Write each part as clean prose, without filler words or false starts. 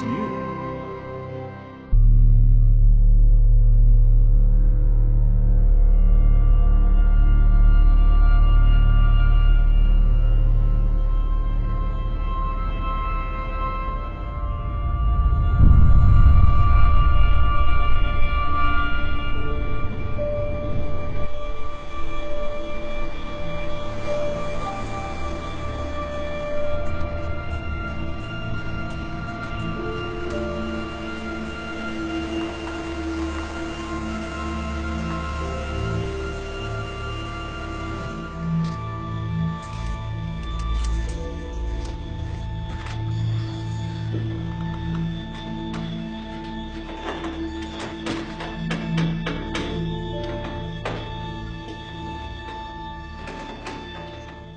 you.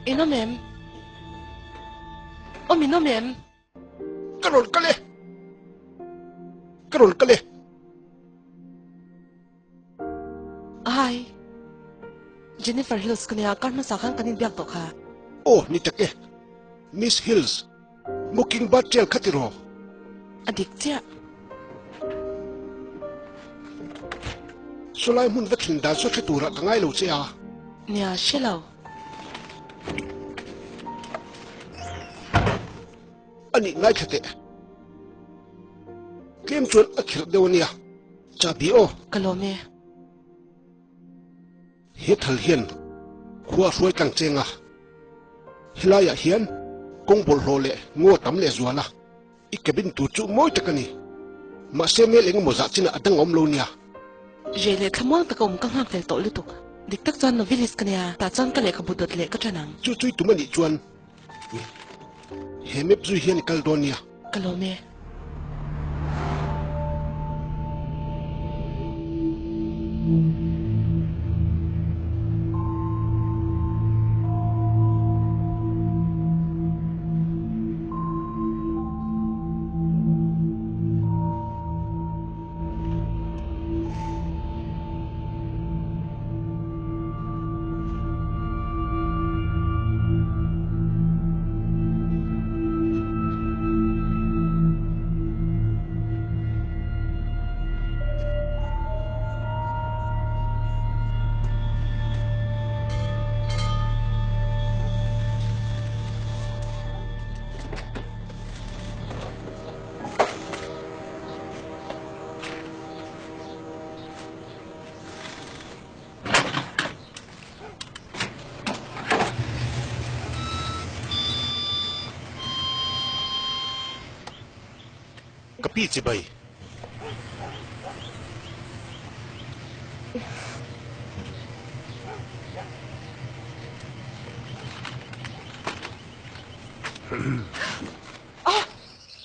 Ino mem. O mino mem. Karol kali. Karol kali. Hi. Jennifer Hills kanya karma sakang kanin biak to ka. Oh, ni take. Miss Hills. Muking batel katiro. Adik tia. Sulai mun vekin da so khitura ka ngai lo chia. Nia shelo. Ani ngai khate. Kem chun akhir deunia. Chabi o. Kalome. He thal hian. Khua ruai tang chenga. Hilaya hian. Kong bol hole ngo tam le zuala. Ikabin tu chu moi takani. Ma semel eng mo za china adang om lo nia. Jele thamwang ta kom kang hak tel to lutuk. Dik tak chan no vilis kanya ta chan ka le ka budot le ka chanang. Chu chui tu mani chuan. He mep zu hian kaldonia. Kalome. Kapi ci bay.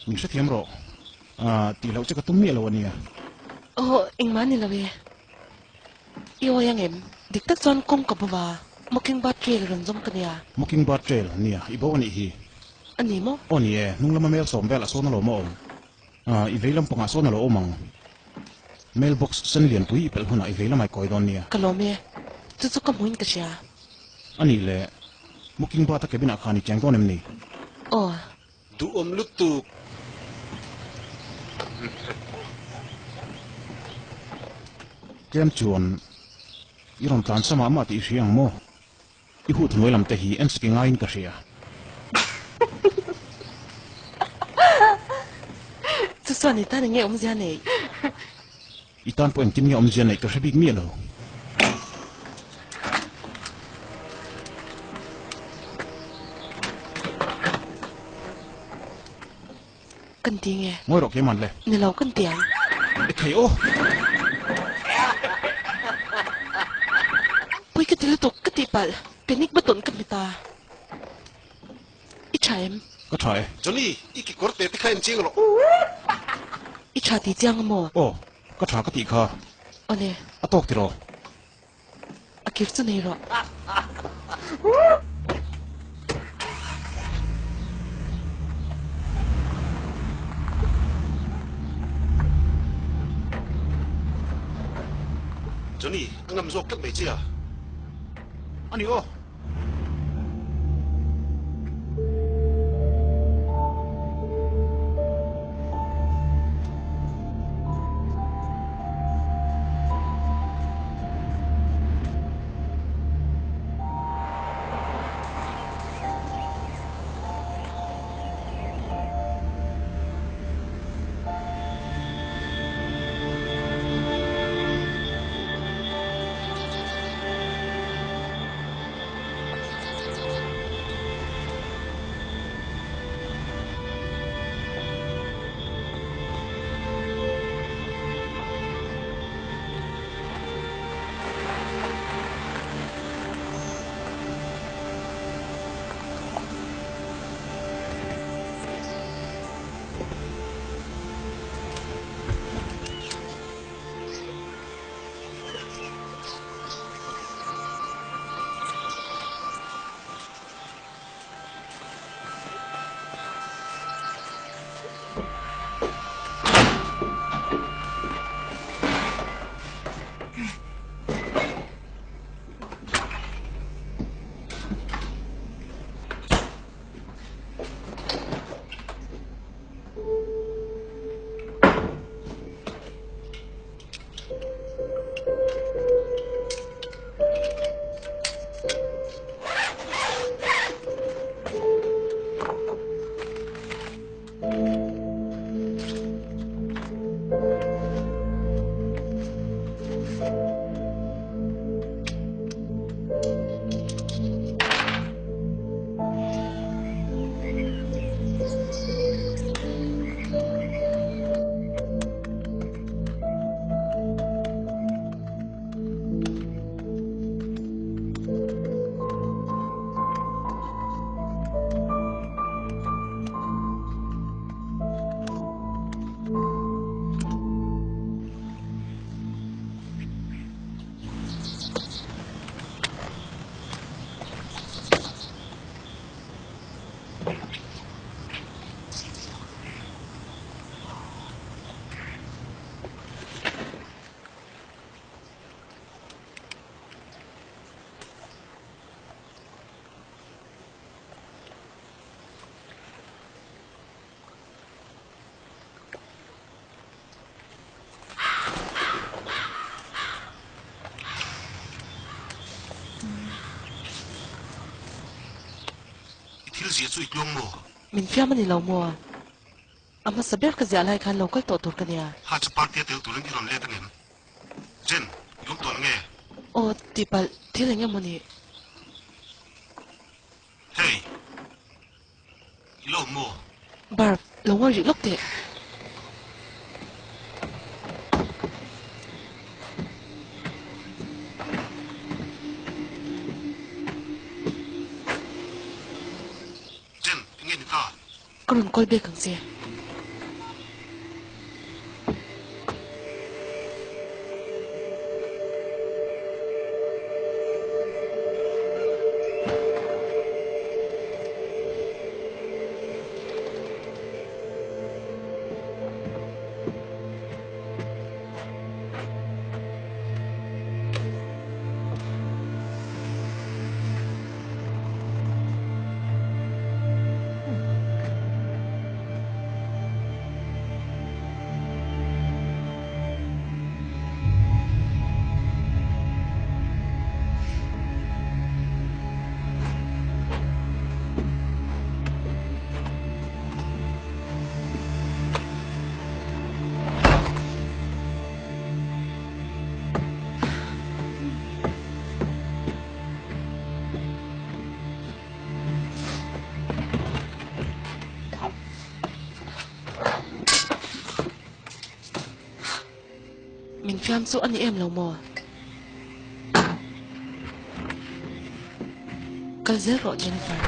Mình sẽ thiếm rồi. Tỷ lệ chắc có tung miệng là vậy. Oh, ing mani lawe. Iwa yang em. Dik tak chan kong ka bawa. Muking ba trail ron zom kanya. Muking bar trail nia. Ibo ani hi. Ani mo? Oni nung lama mail som vela so na lo mo. Ivelam pa nga so na lo omang. Mailbox san lian pui ipel huna ivelam ay koidon nia. Kalome. Tutu ka muin ka siya. Ani le. Muking ba ta kebin akhani chang don em ni. Oh. Du lutu. Kem chuan. Iron tan sama ma ti siang mo. Ihu thun welam te hi en sking ain ka sia. Tu suan ni ta ni nge zia nei. Itan po en kim ni zian nei ka sabik mi lo. Kan tinge. Ngoi ro ke man le. Ni lau kan tiang. E thei o. Pui ka tilutuk ka tipal. Pinik baton ka mita. Ichaem. Ka thai. Johnny, iki korte ti khain ching lo. Icha ti tiang mo. O. Ka tha ka ti kha. One. Atok ti ro. Akir tu nei ro. Johnny, angam zok kat mai chia. Ani o. thil zia chu iklong mo min fiam ani lo mo ama saber ka zia lai khan local to tur ka nia ha cha party tel turin iron le tanen jen ilom ton nge o tipal thil enge moni hey ilo mo bar lo mo ri lok te jen nge ni ka karun kol be kang se min fiam su ani em lo mo kal zel ro Jennifer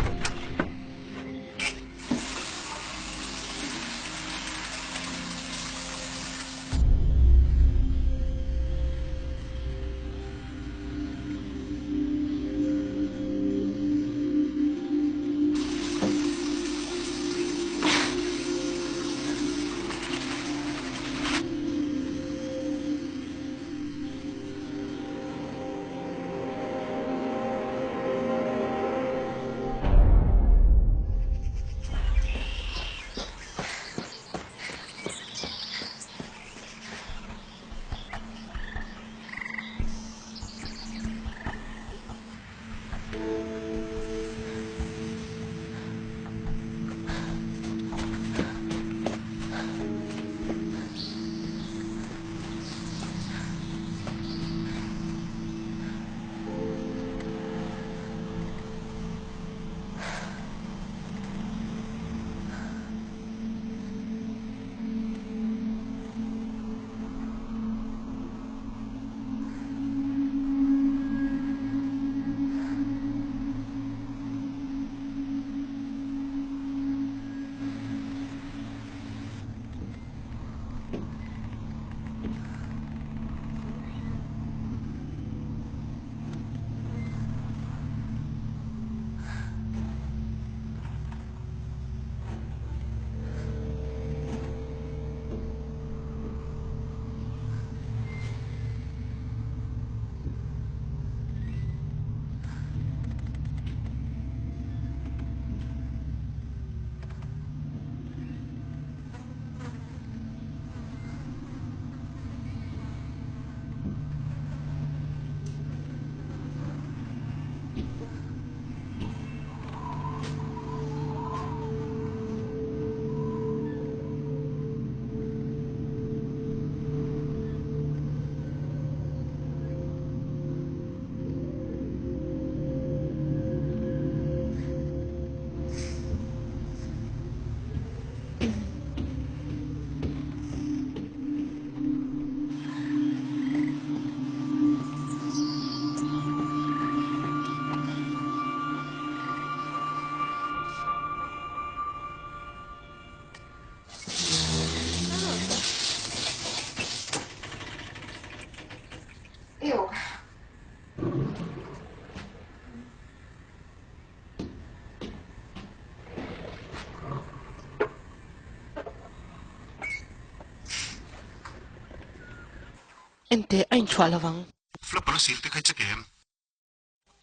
em te anh chua la vang flap para sil te khai cha kem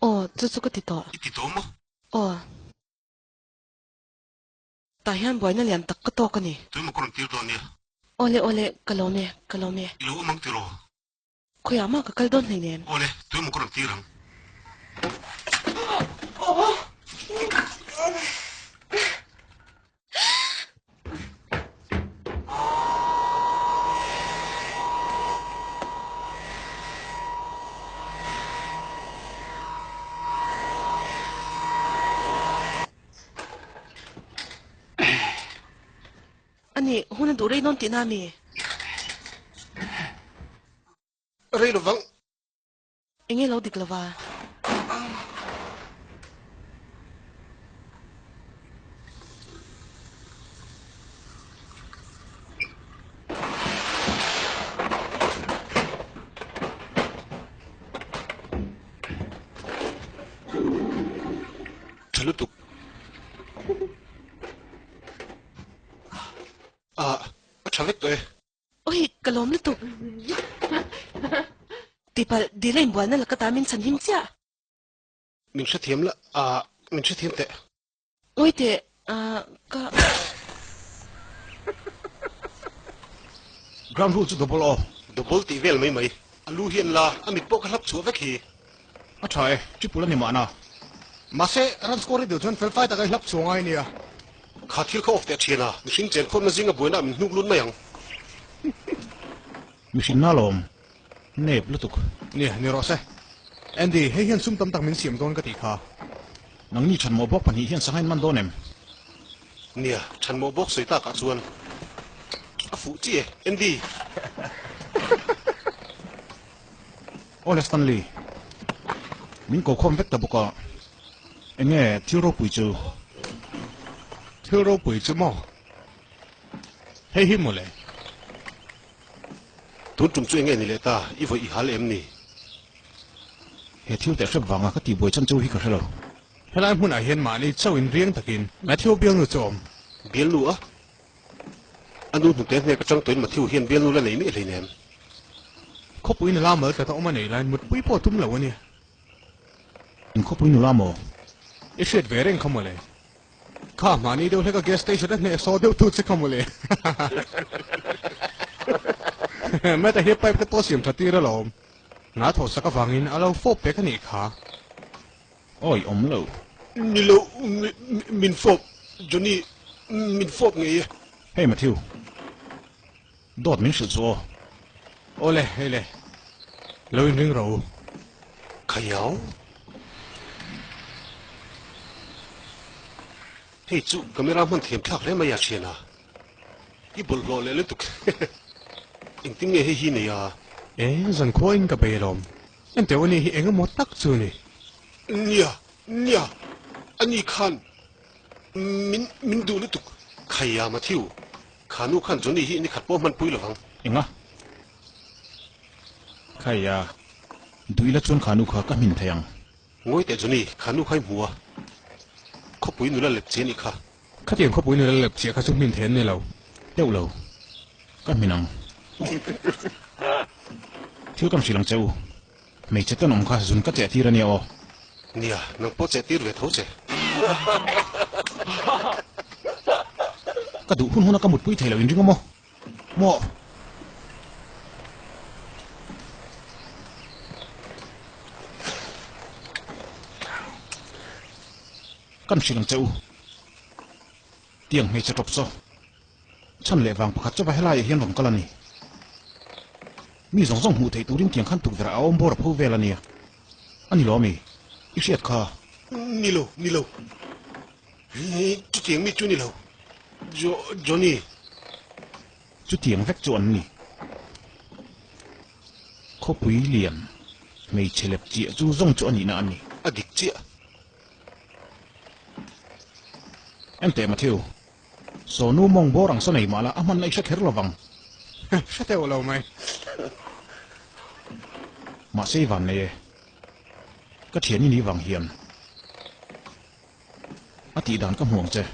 ô chu có ti to iti to mo ô ta hian boy na lian tak ka to ka ni tu mo kon tir do ni ole kalome ilu mang tiro khoya ma ka kal don nei nen ole tu mo kon tirang ani hun du rei non ti na mi rei lo vang inge lo dik lawa chalu tu chavek to oi kalom le tu ti pa di lein bol na la ka ta min san him cha min sha thiam la min sha thiam te oi te ka ground rule chu double o double ti vel mai alu hian la amit po ka hlap chu vek hi a thai chu pula ni ma na mà sẽ run score điều chuẩn phải phải ta cái lắp xuống ai nè kha thil kho of te thina mihring chen khom na zinga buina min hnuk lun mayang michin na lom nep lutuk nè nè rồi sẽ Andy hay hiện sum tâm tắc mình xiêm don cái gì kha nang ni chan mo bok pan hi hian sangain man donem nia chan mo bok soi ta ka chuan a fu chi endi ole stanley min ko khom vek ta boka enge thiro pui chu thiếu đâu bụi chứ mò hay hiểm một lẽ tun tum chu enge ni le ta i voi i hal em ni he thil te hrep wanga ka ti boi chan chu hi ka helo hay là muốn ai hiện mà đi châu in riêng takin mà thiếu biếng nữa chom biel nu a anu nu te ne ka chang toin ma thiu hian biel nu la nei mi le nem khóc bụi này làm mở cái tao mà này lại một bụi bỏ tum lâu nè in ko pui nu lamo ít chuyện về riêng không một lẽ kha mà đi đâu hay cái gas station đó nè so đâu tụt sẽ không một lẽ mẹ ta hiệp bay cái to xiêm thật tì ra lom ngã thổ sắc cái vàng in alo phốp bé cái này khá oi om lo ni lo min fop johnny min fop nge hey matthew dot min shil zo ole hay lẽ lâu in riêng rồi khayao hey chu camera man thiam thak le ma ya chena i bol lo le le tuk in ting nge hi ne ya dân khối in cái bề lom em tiểu này hiện một tắc chưa nè nia ani khan min du le tuk khaya ma thiu khanu khan johnny hi ni khat po man pui lo wang inga khaya duila chon khanu kha ka min thayang ngoi te johnny khanu khai muwa kho pui nu la lep cheni kha khát tiền khóc bụi này là lập chia khát chúng mình thế này lâu deuh lo ka minang thil kam silang cheu mei chetan om kha zun ka che tir ani o nia nang po che tir ve tho che ka du hun huna ka mut pui thelo in ringa mo kan silang cheu tiang mei che top so chan le wang pakhat chawa helai hian rom kalani mi zong zong hu thei turin tiang khan tuk vera aom bor pho velania ani lo mi i hriat kha ni lo chu tiang mi chu ni lo johnny chu tiang vek chu an ni kho pui lian mei chelep chi chu zong chu ani na ani adik chia em te Matthew so nu mong borang so nei mala aman lai shak herlovang sát theo lâu mày ma sei van ne ka thian ni wang hian ati dan ka hmuang che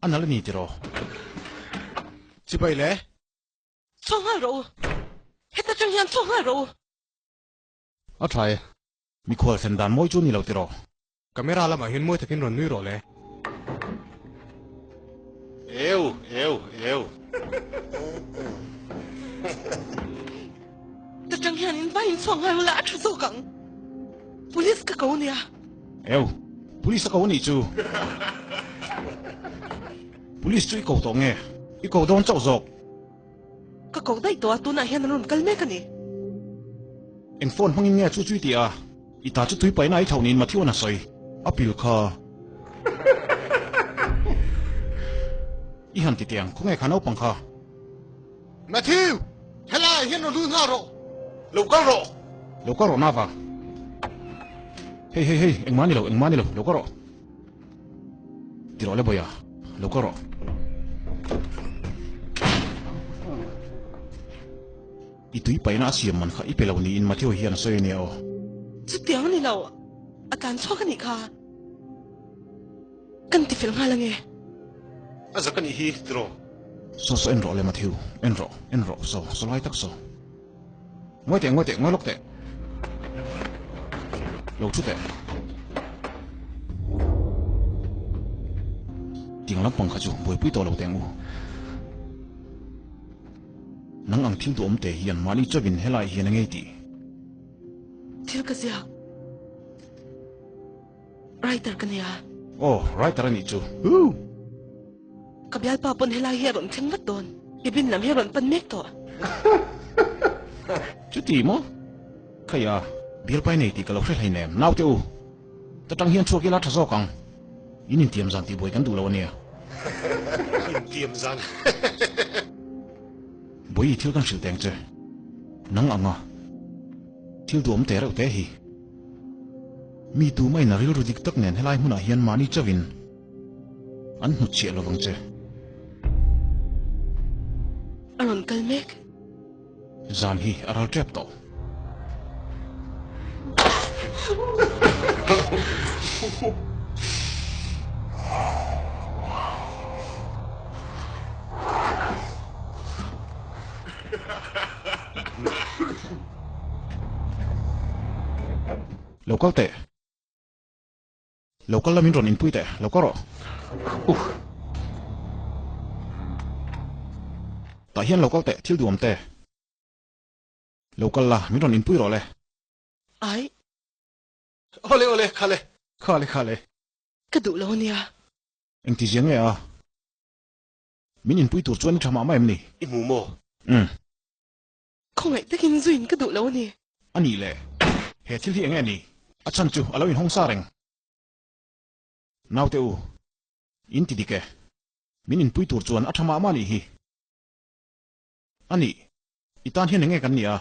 Anh là gì rồi? Chị bay lẽ? Xong rồi, hết ta chẳng hiện xong rồi. Ở trái, mi khoa sen đàn môi chú ni lâu rồi. Camera là mà hiện môi thật rồi nuôi rồi lẽ. Eo. Ta chẳng hiện in bay in xong rồi là chú dâu cẳng. Police cái câu này à? Eo, police câu này chú. Police chú câu đó nghe, câu đó cháu dọc. Cái câu đấy đó tu na hiện luôn cái mấy cái này. Anh phone hăng nghe chú đi à? Ita chú thui bay na thầu nín mà thiếu na soi. Apil kha. Ihan ti tiang, kung nghe khả năng bằng kha. Matthew, hello, hiện nó lùi ngao rồi. Lâu cao rồi. Lâu có rồi na vào. Hey hey hey, eng mani lo karo. Tiro le boya, lo karo. Itui pa ina siam man kha ipelaw ni in Matthew hian soy ni o. Chu tiang ni lo atan chwa ka ni kha kan ti fel nga lang e Azakan hi tro. So enro le Matthew, enro so lai tak so. Ngoi te lok te. Lo chu te. Tiếng lắm bằng khá chú bồi bùi tàu lâu tiếng u nắng ăn thiếu tụm tệ hiện mà đi cho bình hết lại hiện ngay tì thiếu cái gì à writer cái này à writer anh chú cái bial pa pun helai heron theng vat don ibin lam heron pan mek to chú tì mo khai à bial pa này tì cái lâu sẽ hay ném nào tiêu ta tăng hiện chua cái lá thà gió căng in tiệm giang tì bồi cái đủ lâu nè Tiêm gian. bồi thiếu căn sự tiếng chứ nắng ăn à thiếu tụm tệ đâu tệ hi mi tu mai na ril rudik tak nen helai huna hian mani chavin an hnu che lo wang che aron kal mek zan hi aral trap to local te local la min ron in pui te local ro ta hian local te thil duam te local la min ron in pui ro le ai Ole khale. khale cái đủ lâu nia eng ti jiang e a min in pui tur chuan thama ma em ni Imu mo. không ai tới kinh duyên cái đủ lâu nia ani le he thil hi eng ani a chan chu alo in hong sa reng naw te u in ti dike min in pui tur chuan a thama ma ni hi ani itan hian enge kan ni a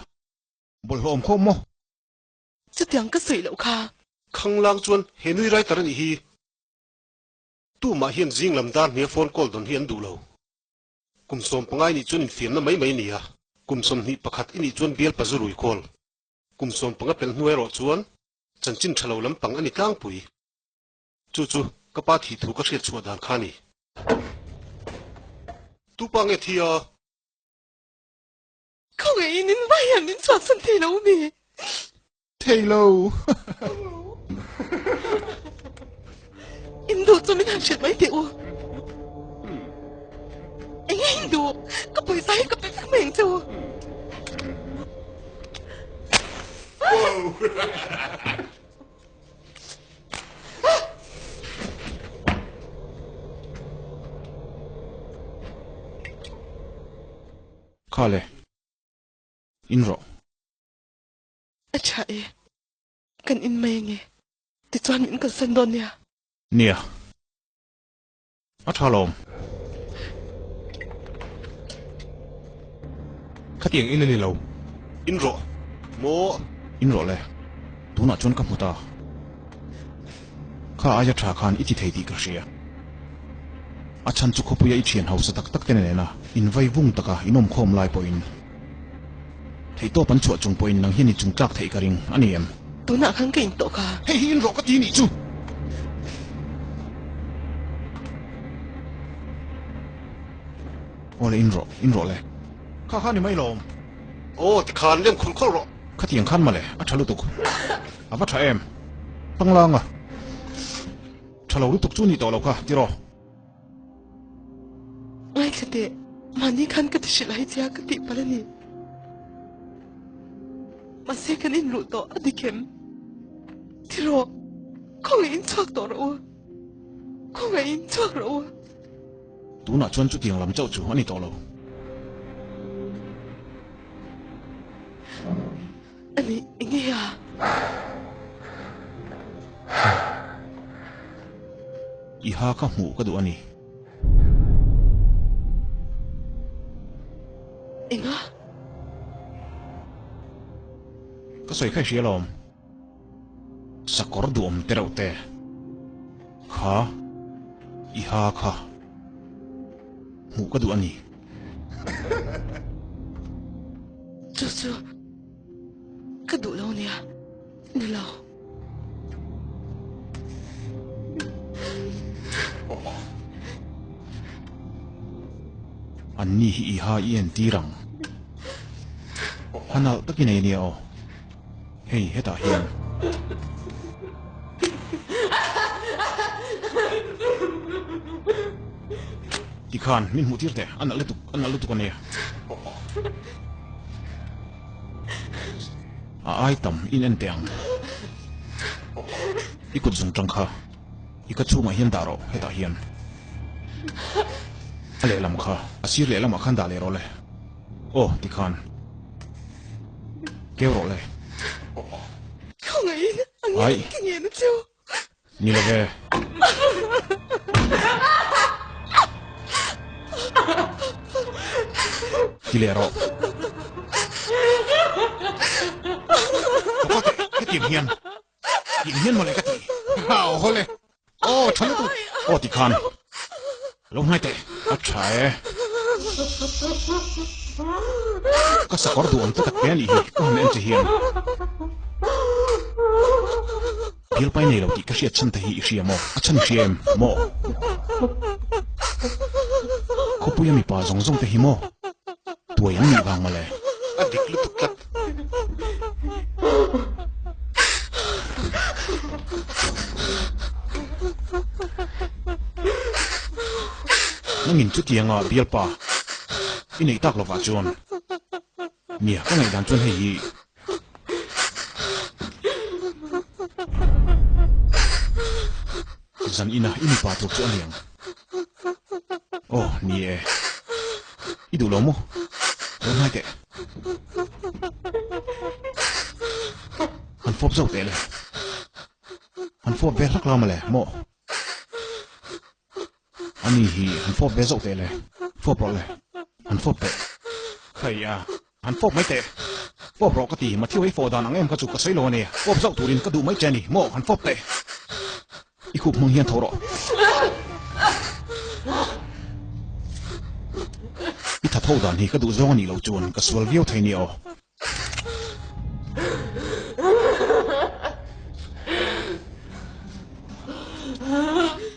bol hlom khom mo chu tiang cái sui lâu kha Khang lang chuan henui rai taran hi. Tu ma hian jing lam dan ni phone call don hian du lo. Kum som pangai ni chuan in fiam na mai ni a. Kum som ni pakhat ini chuan bial pa zurui call. Kum som panga pel hnuai ro chuan chan chin thalo lam pang ani tlang pui. Chu ka pa thi thu ka hriat chua dan khani. Tu pa nge thi a. không ai in bay hẳn in chọn sân thi lâu nia Taylor in đồ cho mình hàng chuyện mấy tiểu anh in đồ có bồi say có phải mình chưa khale inro acha e kan in mai nge ti chuan min kan san don nia nia a thalom khát tiếng in anh lâu Inro. Mo. inro le tuna chuan ka hmuta kha aya tha khan iti thei di ka hria a chan chu khopuya I thian ho sa tak tak ten na in vai vung taka inom khom lai poin thei to pan chu chung poin nang hian I chung tlak thei ka ring ani em tu na khang ke in to kha hei hi inro ka ti ni chu ole inro le kha kha ni mai lom Oh, ti khan lem khul khol ro. kha tiang khan ma le a thalu tuk ava tha em panglanga thalo lu tuk chu ni to lo kha tiro ai cái thế mà ni khăn cái gì lại chia cái tiệm bao nhiêu mà sẽ cái in lụt đó đi kem thì rồi không in chắc đó rồi không in chắc rồi tuna chuan chu tiang lam chau chu ani to lo anh nghe à I ha ka hmu ka du ani anh à ka soi khai hria lom sakor duom teraute kha iha kha mu ka du ani chu ka du lo nia ni lo anni hi iha ien tirang hanal takinei ni o hei heta hian tikhan min mu tirte anal letu kania a ai tam in en teang ikut zung tang kha ikatu ma hian daro heta hian ale lam kha asir le lam khan da le role o tikhan ke role không ấy ai cái nghe nó chưa ni lo ve kilero cái tiếng hiền mà lại cái gì hào hole ô chán tu ô thì khan lúc này thế à trái cái sắc cỏ đuông tất cả này có nên chỉ hiền bil pai này lâu thì cái chuyện chân thấy gì mà chân xem mà có bùi mi pa zong zong thế mà tuổi anh mi vàng mà lại adik lu tukat nó nhìn chút tiếng à bil pa in này tắc lo vào chuan mía cái ngày đang chuan hay gì dân ina in pa thuộc chuan liền ô mía ít đủ lắm không đúng hai tệ hắn phốp dâu tệเลยhắn phốp bé lắc lamเลยmọ anh hi hắn phốp bé dâu tệเลยphốp rồiเลยhắn phốp tệ thầy à hắn phốp mấy tệ phốp rồi cái gì mà thiếu ấy phô đàn anh em cái chụp cái sấy lô này phốp dâu tụi điên cái đủ mấy chén này mọ hắn phốp tệ ít khúc mông hiền thấu rồi ít thật thâu đàn thì cái đủ do này lâu chuồn cái sườn viêu thầy nhiều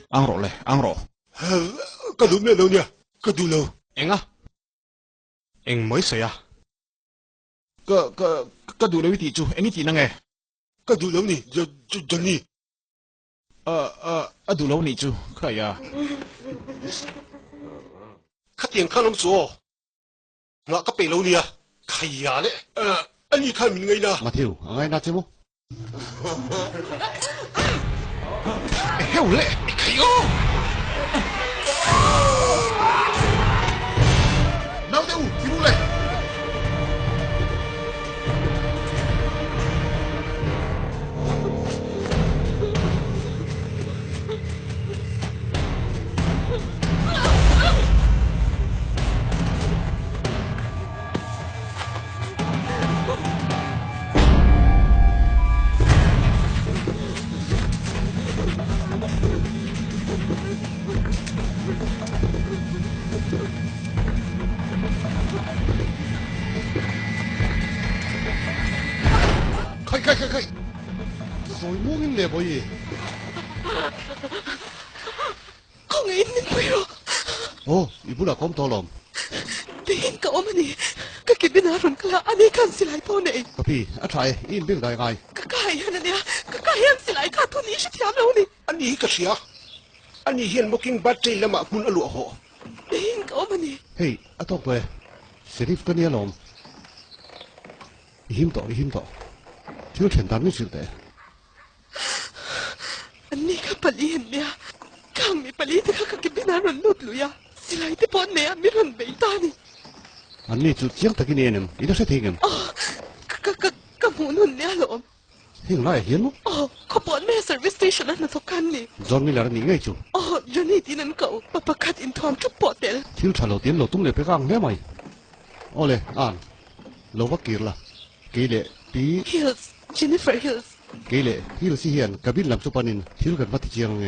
ang ro cái đủ mẹ đâu nhỉ cái đủ lâu Anh à? Anh mới xây à? cái đủ lâu thì chú anh ấy chỉ năng nghe cái đủ lâu nè giờ nè đủ lâu nè chú cái à cái tiền khăn ông số ngã cái bể lâu nè khai à đấy anh đi khai mình ngay na Matthew, ngay na chứ mu? heo lệ khai ô đâu đâu đi mua này khai Rồi mua cái này bởi gì? không ấy nên quay rồi Ồ, ibu là con to lắm. Tingin ka o man eh. Kakibinaron ka la, ani kan sila ito na eh. Tapi, at try, in big guy guy. Kakahiyan na niya, kakahiyan sila ikato ni siya tiyam ni. anh đi cái gì à anh đi hiện một kinh bát trai làm mà muốn ăn lụa họ Tingin ka o man eh. Hey, at talk về. Serif cái này lắm. Him to. Thiếu tiền đàn như thế đấy. Ani ka palihin niya. Kami palit ka kakibinaron lutluya. Sila iti po niya, miron beitani. Anh này chú chiang ta cái này nem, ít sẽ thiệt em. Kamunun niya loob. Hình lại hiến không? Kapon may service station na natukan ni. John Miller ni ngay chú. Johnny tinan ka, papakat into ang chupotel. Thiếu trả lâu tiền lâu tung lệ phải gang nghe mày. Ole, an. Lâu bắt kia là. Kỳ lệ, tí. Hills, Jennifer Hills. เกลเลยฮิลสิเฮียนกับบินลำสุปนินทิลกันมาที่เจียงไง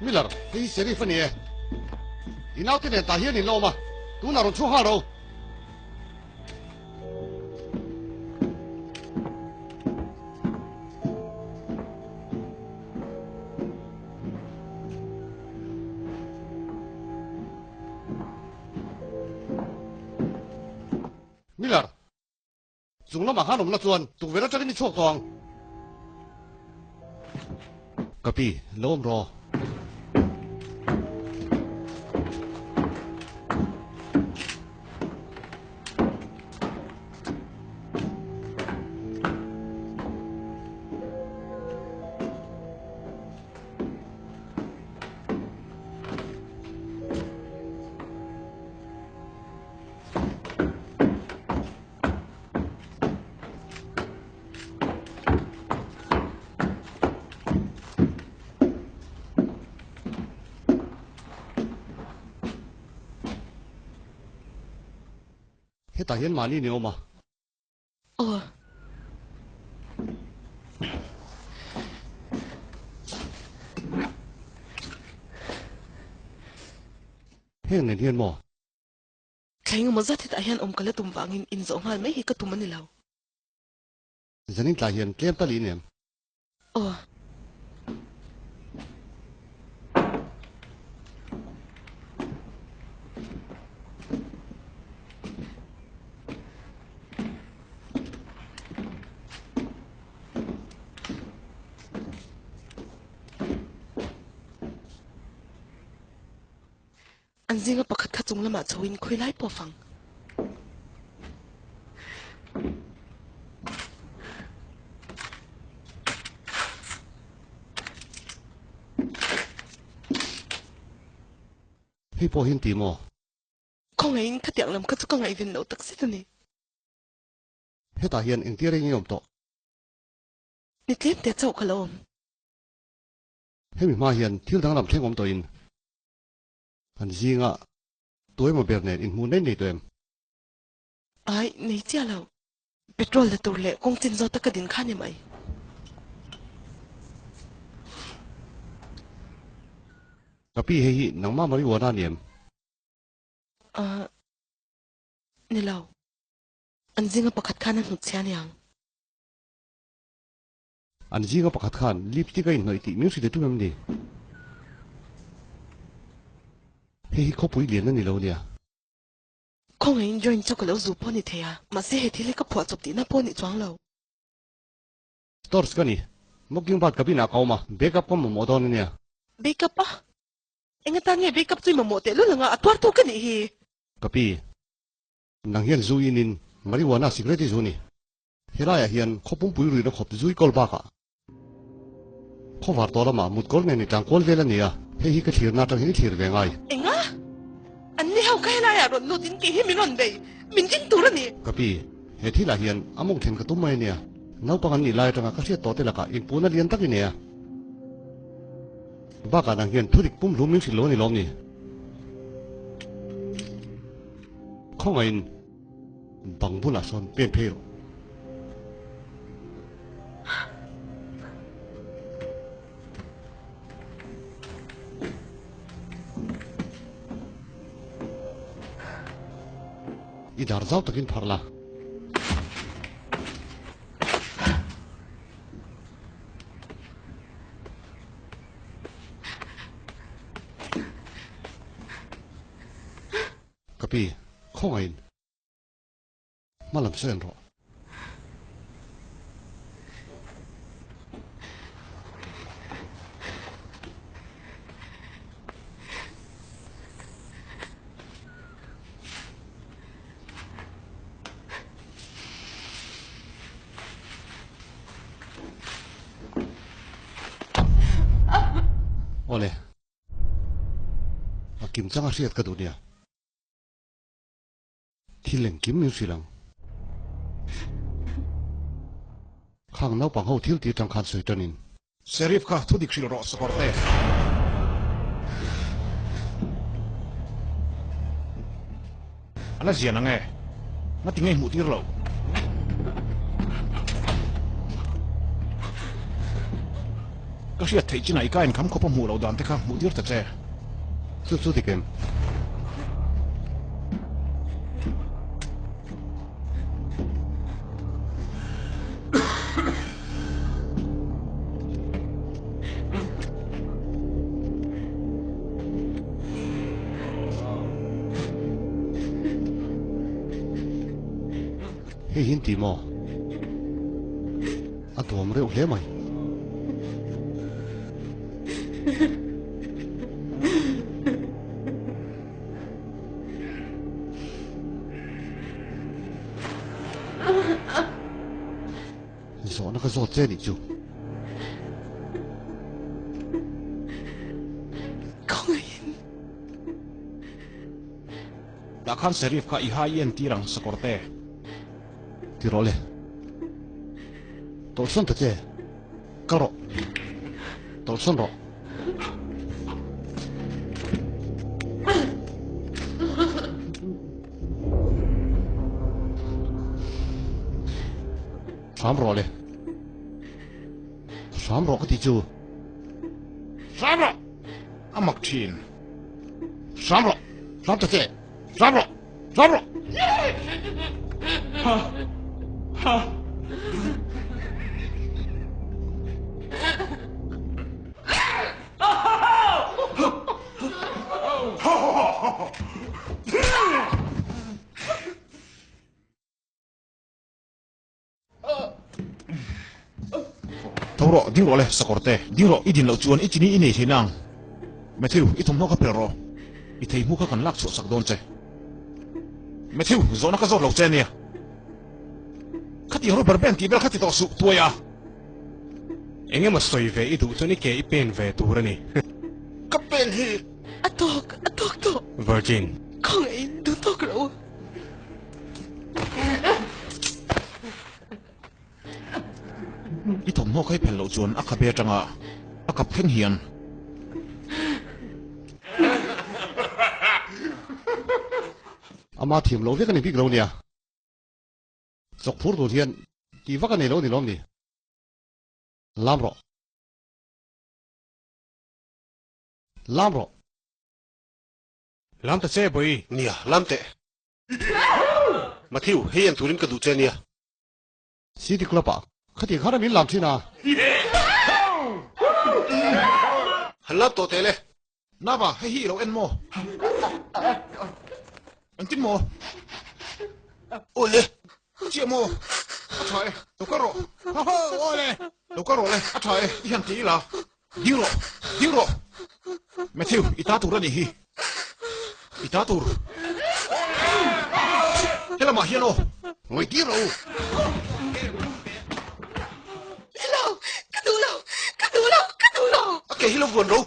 มิลเลอร์เฮ้ยเซรีฟันเนี่ยอีน่าที่เนี่ยตาเฮียนี่โลมาตูน่ารอนชูฮาโร่มิลเลอร์จุงล้อมาหาหนุ่มนักส่วนตุกเวลาจะได้มีโชคทองกะปีโลมรอเฮ้ตาเฮียนมานี่เนี่ยมาโอ้เฮ้เงินเฮียนมาใครงมาจัดที่ตาเฮียนกะละตุ่มวางอินสองหันไม่เห็นกระตุ่มมันนี่เราจะนี่ตาเฮียนเลี้ยงตาลีเนี่ยโอ้อันจริงก็ประคัดขัดจงละหมาดชวินคุยไล่ปอฟังเฮ้พอเห็นตีมอคงไงขัดอย่างลำขัดจุกงไงเป็นเราตักสิตัวนี้เฮ้ตาเฮียนเอ็งเตี้ยได้ยังยอมต่อนี่เลี้ยงแต่เจ้าขลุ่มเฮ้มีมาเฮียนที่ทั้งลำเท่งอมตัวอินอันจริงอ่ะตัวมันเบียร์เนี่ยอินมูนได้ในตัวเองไอ้นี่เจ้าเราเปโตรเลตัวเล็กคงจินโซตะกระดินข้าเนี่ยไหมกับพี่เฮ้ยนังมามาริวานาเนี่ยนี่เราอันจริงก็ประคัดข้านั่นหนุกเชียนยังอันจริงก็ประคัดขันลิปสติกก็อินหน่อยติมิวสิเดตุมันดีเฮ้ยเขาปุยเลียนนั่นนี่เราเนี่ยคงไงย้อนเจ้าก็แล้วจูบพ่อนี่เทียมาเสียเหตุที่เล็กก็ผัวจบตีหน้าพ่อนี่จ้วงเราตอร์สกันนี่มุกยิงบาดกับพี่นักเอามาเบคอัพก็มาหมดตอนนี้เนี่ยเบคับปะเอ็งตั้งไงเบคับจุยมาหมดแต่รู้หรือไงอัตวาตัวกันนี่ฮีกับพี่นังเฮียนซูอินินมาริวานาสิเกรติซูนี่เฮล่าเฮียนเขาปุ่มปุยรุยนะขบซูอิกอลบากะเขาวาร์ตัวละมามุดกอลเนี่ยจังกอลเวลเนี่ยเฮ้ยก็เทียร์นาจังเฮ้ยเทียร์เป็นไงเอ็งอ่ะอันนี้เขาแค่ไรอ่ะรถนู่นจินกี่ให้มินอนเบย์มินจินตัวละนี่กับพี่เฮ้ยที่ละเฮียนอามุกเทนกับตุ้มไม่เนี่ยน้าปังอันนี้ไล่จังก็เสียตัวเตละกะอินปูนัดเลียนตักเนี่ยบ้ากันนังเฮียนทุดิกปุ่มลุ้มมิวสิโลนี่ล้อมนี่ข้องไงบังบุญอาซอนเปลี่ยนเพลอีดาร์ซาวตะกินพาร์ลากับพี่ข้องไงมาลำเส้นรอ Oleh. Kim chang a riat ka du nia. Thileng kim mi silang. Khang nau pang ho thil ti tang khan soi tanin. Serif ka thu dik sil ro sakorte. Ala zian ange. Na tingai mu tir lo. Ka sia thei china ikain kham khopa mu lo dan te kha mu tir ta che. Chu dikem. Hei hin ti mo. Atom reu hle mai. Zo na ka zo che ni chu. Không in. Da khan serif ka iha yen tirang sakorte. Ti ro le. Tol son ta che. Ka ro. Tol son ro. Sam ro le. Sam ro ka ti chu. Sam ro. Amak thin. Sam ro. Sam ta che. Sam ro. Sam ro. Toro ding ro le sakorte. Ding ro idin lo chuan ichini ini hinang. Matthew itom no ka pero. I thei mu ka kan lak chu sak don che. Matthew zo na ka zo lo che nia. Khati ro bar ben ti bel khati to su tuya. Enge ma soi ve I du tu ni ke I pen ve tu rani. Ka pen hi. Atok to. Virgin. Không in, du tok rồi. Itom no kai pen lo chuan akabe tanga. Akap theng hian. Ama thim lo ve ka ni big lo nia. Chok phur du hian ti va ka nei lo ni lom ni. Lam ro. Lam ro. Lam ta che boy. Nia, lamte. Matthew, hei an turin ka du che nia. Si ti klapa. Khati khara min lam thina. Han lam to tele. Nava hei hi lo en mo. An tin mo. Ole. Chia mo. Athai. Lo ka ro. Ha ha ole. Lo ka ro le. Athai. Ihan ti la. Ding ro. Matthew ita tu rani hi. Ita tur. Hela ma hiano. Ngoi ti ro. Lâu, cái đủ lâu. Ake hilo vuan ro.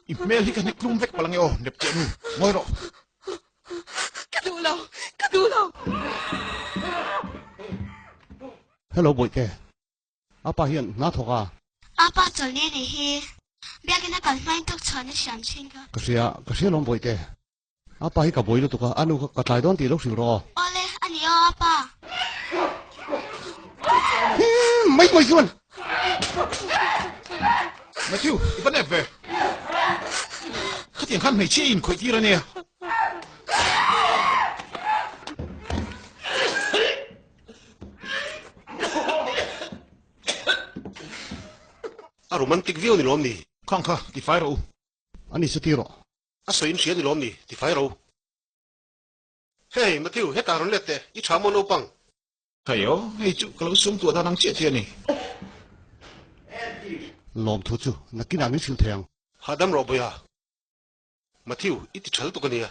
Email hi ka ni klum vek palang yo. Nep che nu. Ngoi ro. Cái đủ lâu. Hello boy ke. Apa hian na thoka. Apa cho nên này he, bây giờ nó còn phải đọc cho nó sáng sinh cơ. Ka sia lom boy ke. Apa hi ka boy lo tu ka anu ka tlai don ti lo sil ro. Ole, anh yêu apa? Mai mai chuan. Matthew, iban nep ve. Khatiang khan mei chi in khoi ti ra ne. A romantic view ni lom ni. Khang kha ti fai ro. Ani sa ti ro. A soi in sia ni lom ni. Ti fai ro. Hey, Matthew, heta ron lete. I chamo no pang. Hayo, hei chu kalau sum tu da nang che che ni. Lom thu chu nakin amin sil theng. Hadam ro boya. Matthew, iti chal tu ka niya.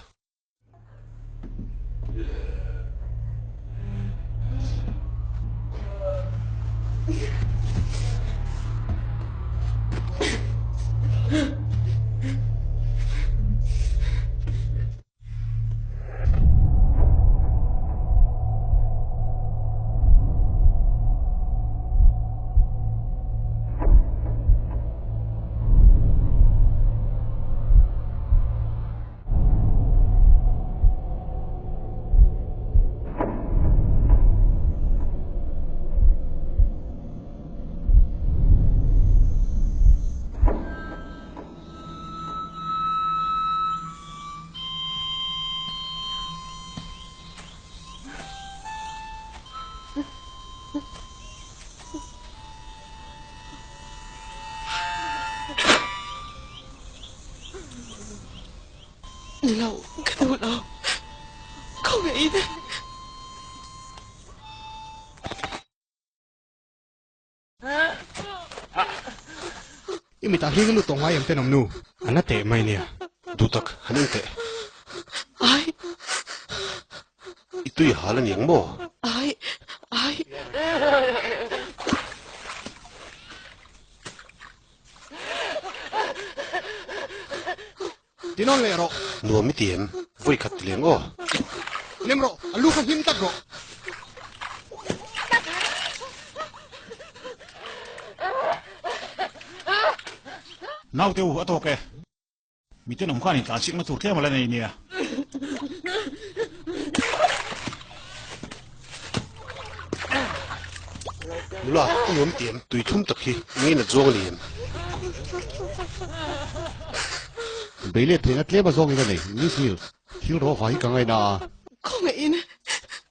นี่เรากระดูเราเขาไงนะ Imi ta hingi lu tonga yam te nam nu. Ana te mai nia. Dutak hanin te. Ai Itu ya halan yang mo. ai ai Tinon le ro. Nuo mi tiem. Voi kat leng o. Lem ro. Alu ka him tak ro. Nau teu ato ke. Mi te nom khani ta sik na tur ke mala nei nia. Nula, nuo mi tiem. Tui thum tak hi. Ngi na zong liem. Beile the na tle ba zong ina nei. Ni sil. Hil ro vai ka ngai na.เขาไงนะ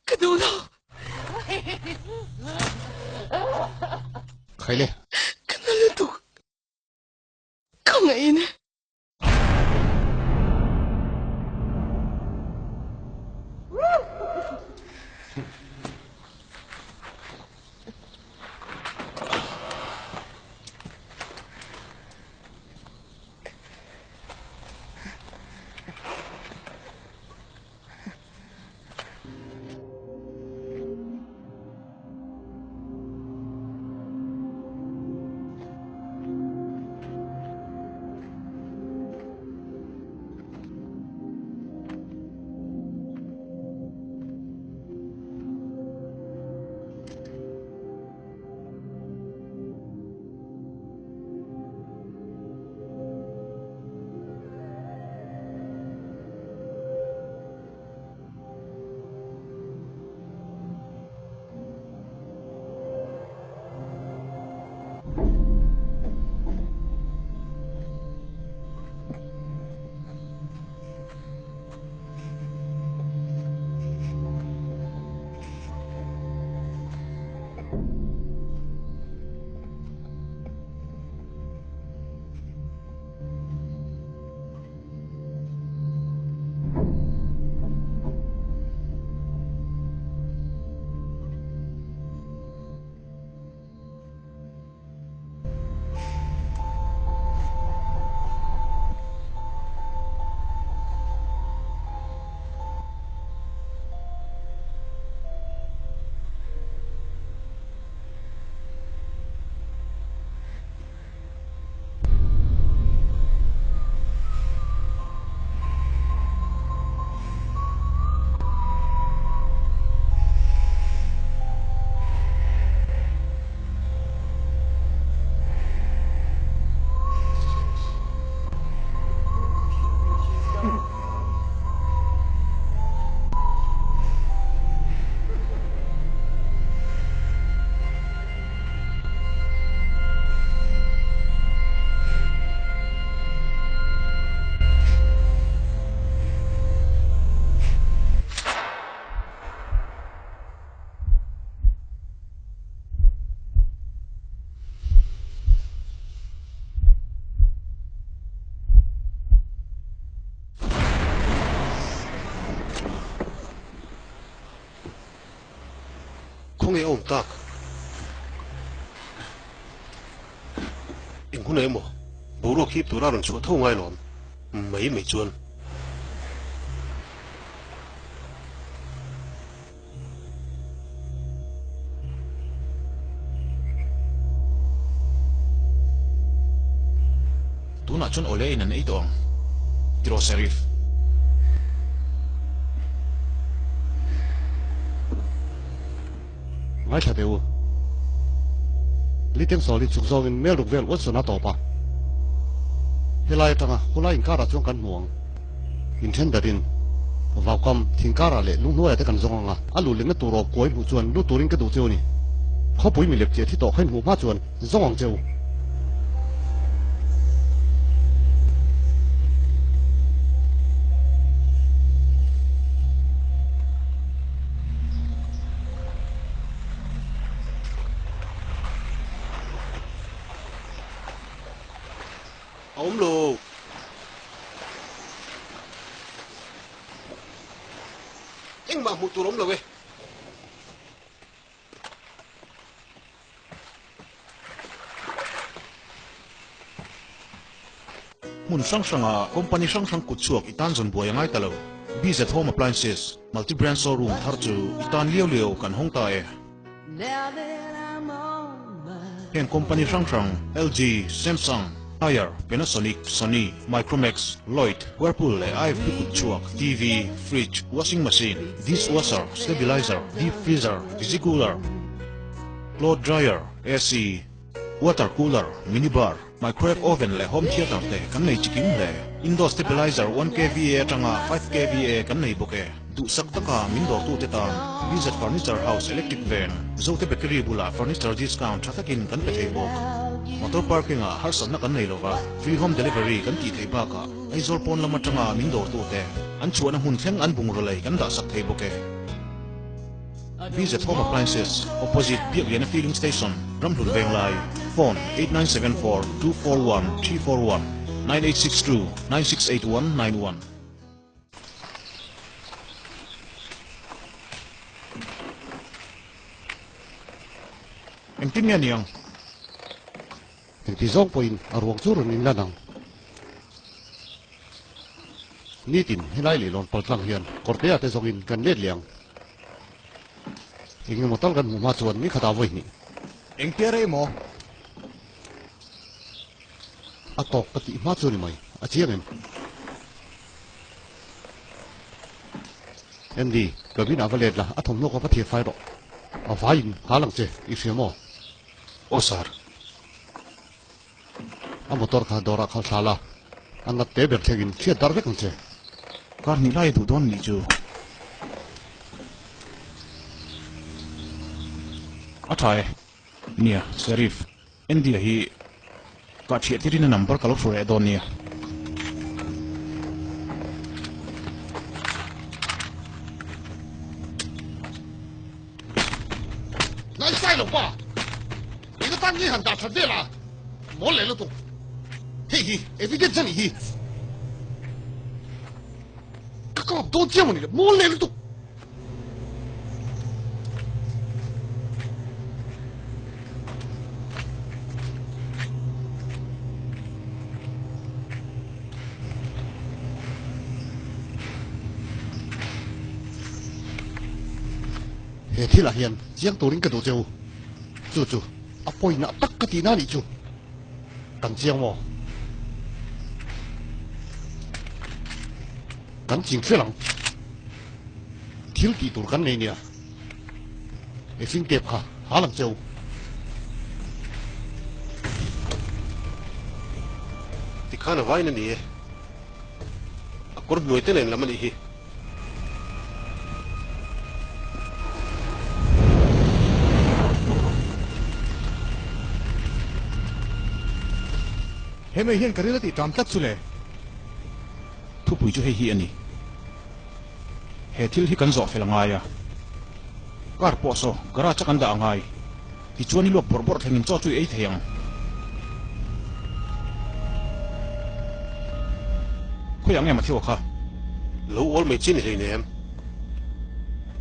กระดูเรา Khai le. กันนั่นเลยตุกเขาไงนะ Không nghe ôm tak. In hun emo. Buru khip tu ra ron chu thau ngai lom. Mấy mấy chuan. Tu na chun ole in an ei tong. Tiro serif. Ngai tha teu. Li tem so li chuk zong in mel ruk vel wat so na to pa. Helai tanga hulai in kara chung kan muang. In then darin. Vào kam thing kara le lung nuai te kan zong nga. Alu le na tu ro koi mu chuan lu turin ka du cheu ni. Kho pui mi lep che thi to khain hu ma chuan zong ang cheu. Ôm lô. anh mà một tù lắm rồi. Mun sang sanga company sang kut chuak itan zon buai ngai talo. BZ Home Appliances multi-brand showroom thar chu itan liu kan hong ta e. Hen company sang LG, Samsung, Haier, Panasonic, Sony, Micromax, Lloyd, Whirlpool le IFB kut chuak, TV, fridge, washing machine, dishwasher, stabilizer, deep freezer, visi-cooler, cloth dryer, AC, water cooler, minibar, microwave oven le home theater te kan nei chikim le indoor stabilizer 1kVA tanga 5kVA kan nei boke du sak taka min dor tu te ta BZ Furniture House electric van zote battery bula furniture discount thatakin kan pe thei bok motor parking a har san na kan nei lova free home delivery kan ti thei ba ka aizor pon lama tanga min dor tu te an chuan hun thleng an bung rolai kan da sak thei boke BZ Home Appliances opposite Biak Lian Filling Station, Ramhlun Veng Lai. Phone 8974-241-341 9862-968191. Em tin nghe niang. Em ti zong point arwang churun in lanang. Ni tin hilai li lon paltlang hian kortea te zongin kan let liang. Ingin mo tal kan mo ma chuan mi khata voi ni. Em tere mo. Atok pati ma chu ni mai a chiang em. Em đi gabin avalet la athom no ko pathi fai ro. A vain halang che I fiamo. Osar. A motor kha dora khal sala. An te ber thegin che dar vek che. Kar ni lai du don ni chu. Atai. Nia, Serif. India hi ka thiet tirin number kalok sure don nia. Lai sai lo ba. Ni ga tan ni han da thade la. Mo le lo tu. Hey, evident ni hi. Ka ko do jiang ni mo le lo tu. He thi la hian chiang tu ring ka do cheu chu chu a poi na tak ka ti na ni chu kan chiang mo kan ching felang thil ti tur kan nei nia e fing tep kha halang cheu Thì khá là vai nè nè. À có đuổi tên này làm gì hi. He mai hian karila ti tam tak chule. Thu pui chu he hi ani. He thil hi kan zo felanga ya. Kar po so gara chakan da angai. Ti chuani lok borbor thengin cho chu ei theyang. Khoyang em thiu kha. Lâu all mấy chín này nè em.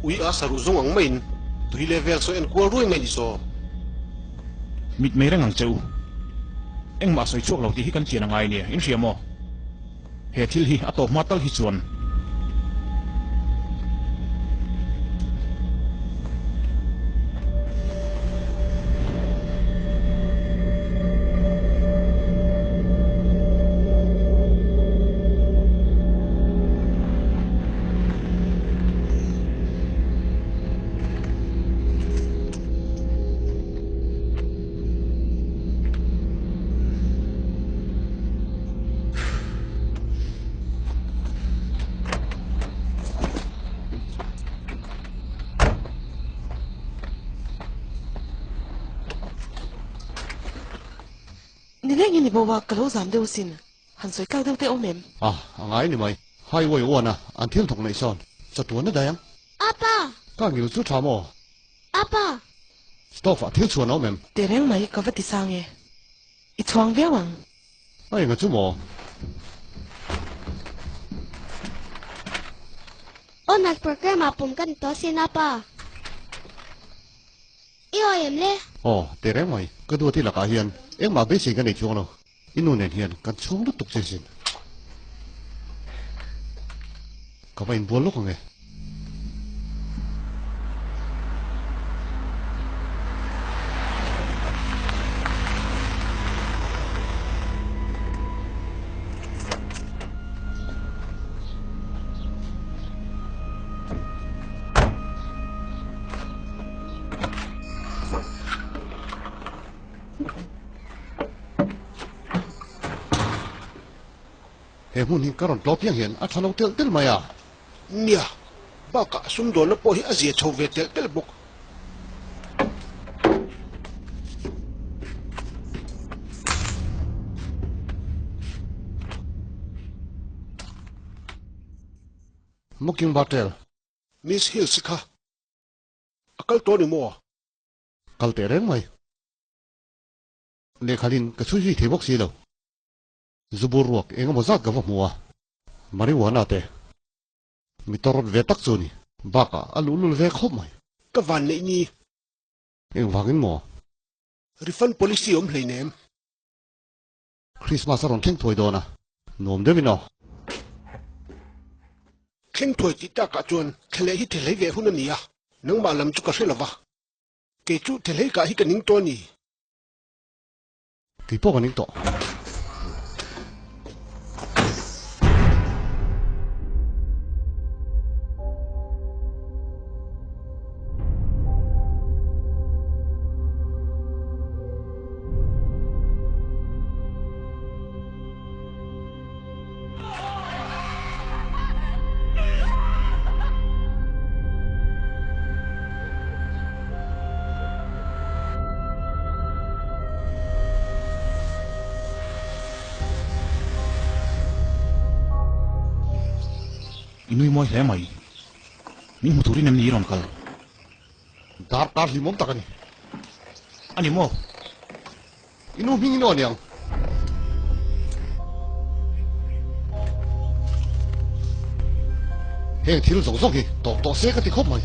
Ui á saru zong ang main. Tui level so en kual ruồi main iso. Mit mai rang ang cheu. Eng ma soi chuak lo ti hi kan chian angai ne in riamo. He thil hi atok matal hi chuan. Ni le ngi ni bo wa kalo zam deu sin. Han soi kau deu te om em. à ngai ni mai hai woi wana an thil thong nei son cha tu na dayang Apa, ka ngil chu tha mo apa, stop a thil chuan om em Te reng mai ka vati sang e. I chuang ve wang. ai nga chu mo นัดโปรแกรมมาปุ่มกันตัวสินะป้าอีโอเอ็มเล่ Ồ, để rẽ mày, cái đua thì là cả hiền, em mà biết gì cái này chuông đâu, inu nền hiền, cần chuông lúc tục trên xin. Có phải buồn lúc không nghe? Em muốn hình karon lop yang hiền, at hanau tel mày à? Nia, baka sumdo na po hi azia chove tel buk. Muking batel, Miss Hill sika. Akal to ni mo. kal để rẽ mày. Le khalin cái suy thế bốc xí đâu. Zuburuak, em mau zat gawak mua. Marijuana te. Mitorot vetak zoni, baka alulul ve khop mày. Ka van nei ni Em vangin mo. refund policy hlei nem. Christmas aron keng thoi dona. Nom de vino. Kheng thoi ti ta ka chuan thlei hi thlei ve hun ania. Nang ma lam chu ka hrelawa. Ke chu thlei ka hi ka ning to ni. Ki po kaning to. Inui moi le mai. Min muturi nem ni ron kal. Dar limom takani. Ani mo. Inu hingin niang. Heng thil zong zong hi, to se ka ti khop mai.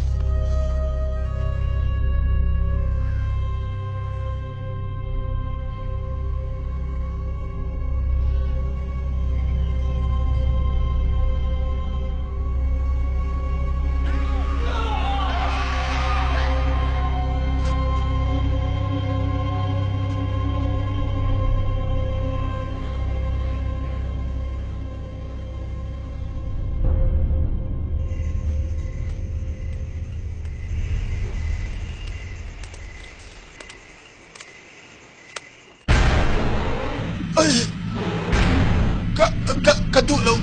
Ka du lo.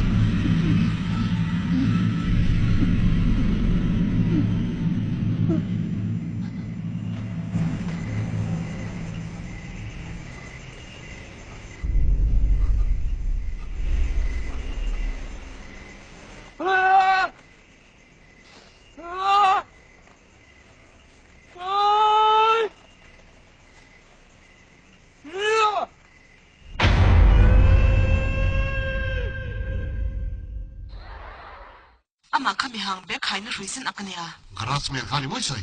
Ama kami hang be khai na reason akania. Garage men khani moi sai.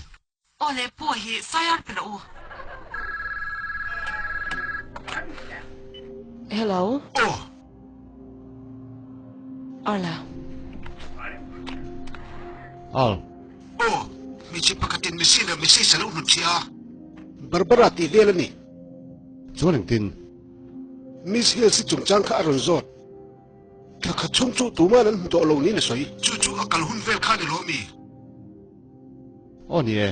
Ole po hi sayar pela u. Hello, Oh, Arla. Al, oh. Mi chi pakatin mi sina mi si salu nu chia. Barbara ti vela ni. chuaning tin. Miss Hill si chung chang kha aron zot. Ka chung chu tu ma nan do lo ni na soi. Chu akal hun vel kha ni lo mi. O ni e.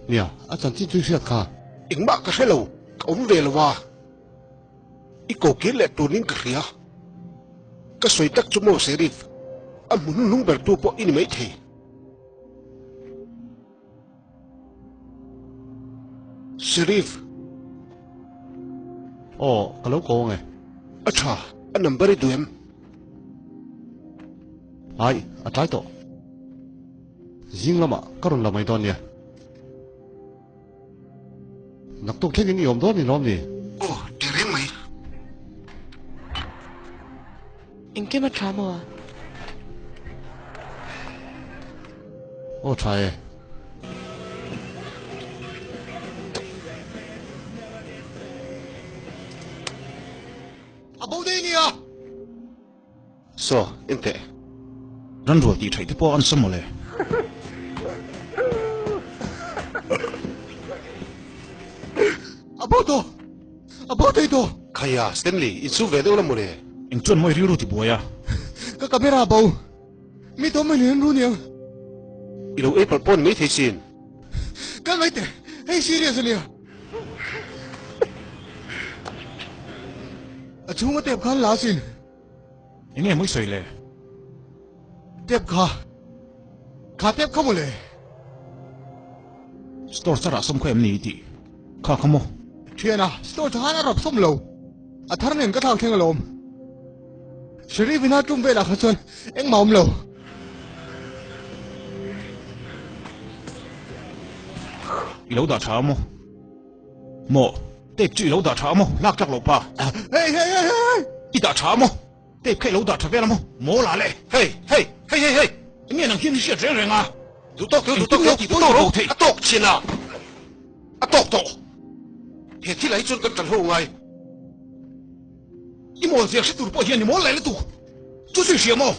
Nia, a chan tin chui siat kha. Ing ma ka hrelo. Ka vel wa. I ko ki le tu ning ka ria. Ka soi tak chu mo serif. A mun nung ber tu po ini mai thei. Serif. O, kalau ko nge. Acha, a number I duem. Ai, a tai to. Jing lama, karon lamai don ya. Nak tu keng ni om don ni nom ni. Oh, tere mai. Inke ma tramo. โอ้ใช่อาบูดีเนี่ย so inte รันรัวตีไทยที่พ่ออันสมเลย อาบูโตอาบูดีโต kaya Stanley in su ve de la mole เอ็งจวนไม่รู้ที่บัวยา ก็กลับไม่ราบูมีตัวไม่เลี้ยงรู้เนี่ย ilo e par pon mi the sin กันไม่แต่ให้ซีเรียสเนี่ยอาชูมาเต็บขันลาสิน เอ็งเอ็งไม่ใส่เลย เต็บขาเต็บเข้าหมดเลย สตอร์สระสมควรนี่ดีข้าขโมย เทียนะสโตร์ทหารรับส้มโลอัธรณินก็เท่าเทียงลมชรีวินาจุ่มเวลาขัดชนเอ็งเมาโล อีเหลาด่าช้าโมโมเต็บจี้เหลาด่าช้าโมลากจากหลบป่า เฮ้ยอีด่าช้าโมเต็บแค่เหลาด่าช้าเวลาโมโมลาเลย hey hey hey hey hey เอ็งเอ็งนั่งเฮียนเสียเจ๋งเร่งอ่ะ du tok du tok ro atok china atok to he thi lai chun kan tal ho ngai 一莫这是赌博钱，你莫来了赌，这是什么？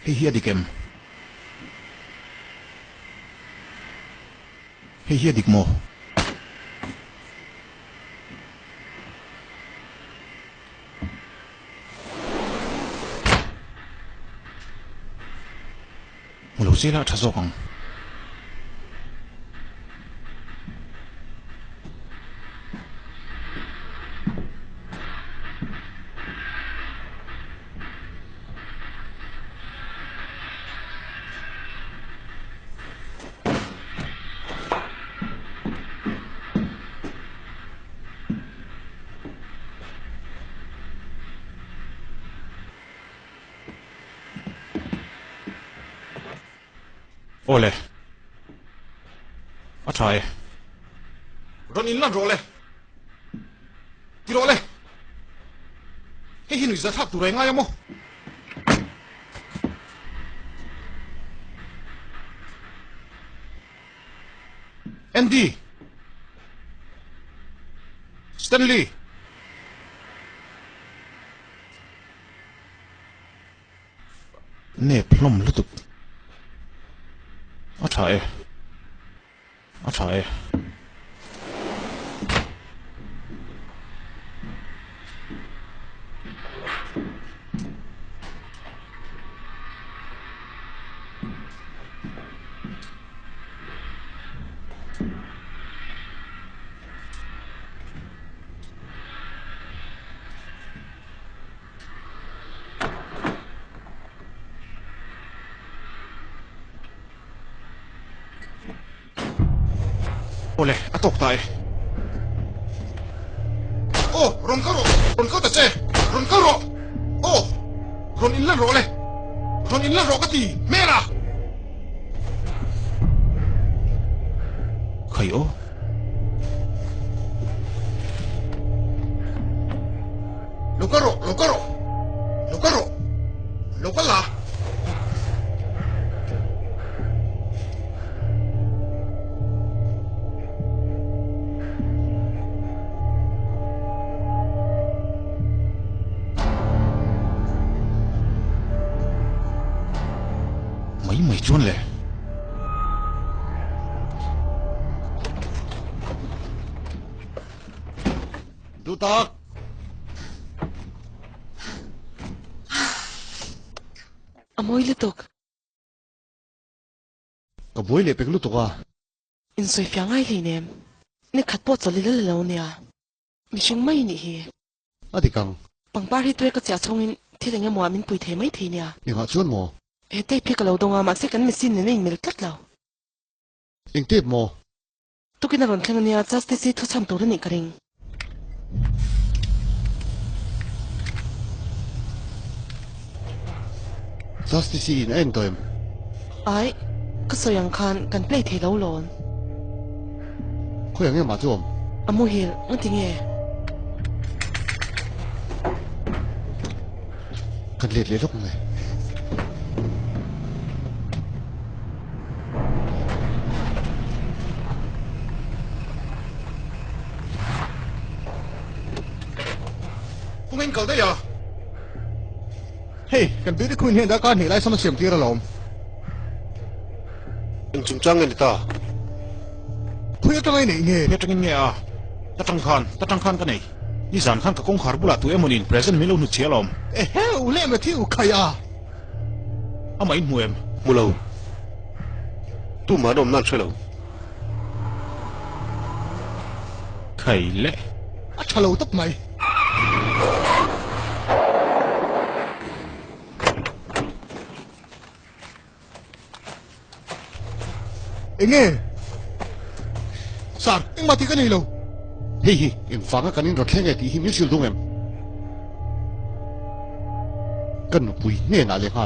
Hier die Gem. Hier die Mo. Mulo sila tasokang. Ole. Atrai. Ronin lan role. Ti role. He hinu za thak tu rai nga yamo. Andy. Stanley. Ne plom lutuk. Atrai. Ole, atok tai. Oh, ron karo ta che. Ron karo. Oh, ron in lan ro le. Ron in lan ro ka ti. Mera. Kayo. Lo kala. Mày chuôn lệ. Du tak. Amoy litok. กับบุยเล็บเป็นลูกตัว in soi fiang ai hi nem ni khat po choli le lo nia mi shing mai ni hi อดีกัง pang par hi tue ka cha chongin thileng mo min pui the mai thi nia ยังหาชวนหมอ e te phi ka lo donga ma se kan mi sin ne mel kat lo เองเทียบหมอ tukina ron thlang nia justice thu cham to ni karing justice in เอ็นตัวเอง ai ka so yang khan kan play the lo lon เขาอย่างเงี้ยมาจวม amu hil ngi กันเลียดเลยลูกเลย พวกมึงเก่าได้ยัง เฮ้ยกันดูที่คุณเห็นได้การเห็นไรสมัครเสียมที่ระลม เอ็งจริงจังไงนี่ตา คุยกันไงเนี่ยเงี้ยเนี่ยจังเงี้ยอ่ะตาจังคันกันไหนนี่สารขันกับกงขารบุลาตัวเอ็มนินเพรสเซนต์ไม่รู้หนุเชียลอมเอ้เฮ้อุเล่มาที่อุขยาเอามาอินมวยม มูเราตู้หมาดมนั่นใช่เหรอ ไข่เละอัชโลตับไหมเอ็งเงี้ยสารเอ็งมาที่กันนี่เหรอ เฮ้ยเอ็งฟังกันนี่รถแข่งไอ้ที่หิมชิลตรงเอ็มกันหนุปุยเนี่ยน่าเลยฮะ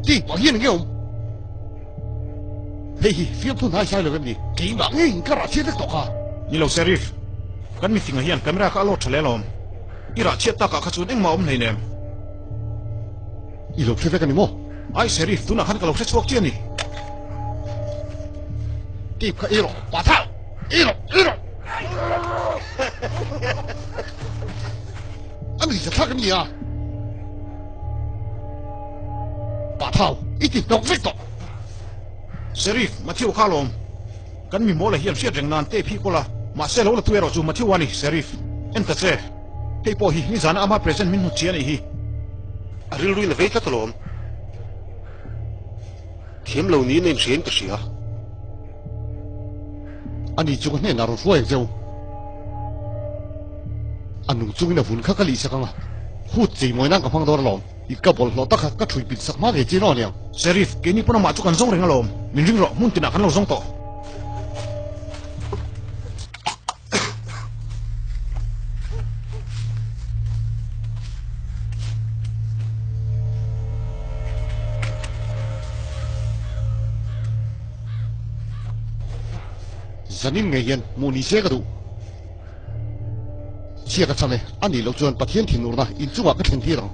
ที่ว่าเฮียนเงี้ยเฮ้ยฟิลตุนหายใช่เลยกันดิกี่บางเองก็รักเชื่อได้ต่อค่ะ นี่เราเซริฟกันมีสิ่งเฮียนกันไม่ได้ข้าโลดเฉลยลมอีราเชียตากะขจุนเอ็งมาอมเลยเนี่ย อีหลบเชื่อได้กันนี่มั้ง ไอ้เซริฟตุนักขันกับเราเช็ดสวกเจียนี่ ที่พระอีหลบปะเท่าอีหลบอันนี้จะทักกันนี่อ่ะปะเท่าอีที่ดอกฟิกต่อ เซริฟมาเที่ยวข้าลมกันมีโมเลยเฮียนเสียแรงนานเตะพี่ก็ละมาเซลล์ละตัวเราจูมาเที่ยววันนี้เซริฟเอ็นตัดเซ่เฮ้ยพอฮีนี่จานอามาเพรสเซนต์มินหุเชียนี่ฮี อาริลลุยนะเวทตลอมเทียมเหล่านี้ในเชียนก็เสีย อันนี้จุกเนี่ยนารถช่วยเจ้าอันนุ่งจุกเนี่ยฝุ่นข้ากะลีสักอ่ะพูดจีมวยนั่งกับพังตัวหลอมอีกกระบอกเราตักก็ช่วยปิดสักมากเลยจีนอเนี่ย เซริฟเกนี่พนักมาจุกันส่งเรงลมมินริงรอมุนตินักขันเราส่งต่อฉันนี่ไงเย็นมูนี่เสียกระดูเสียกระชันเลยอันนี้เราจวนปะเทียนถิ่นนูนะอินจุกก็เทียนที่เรา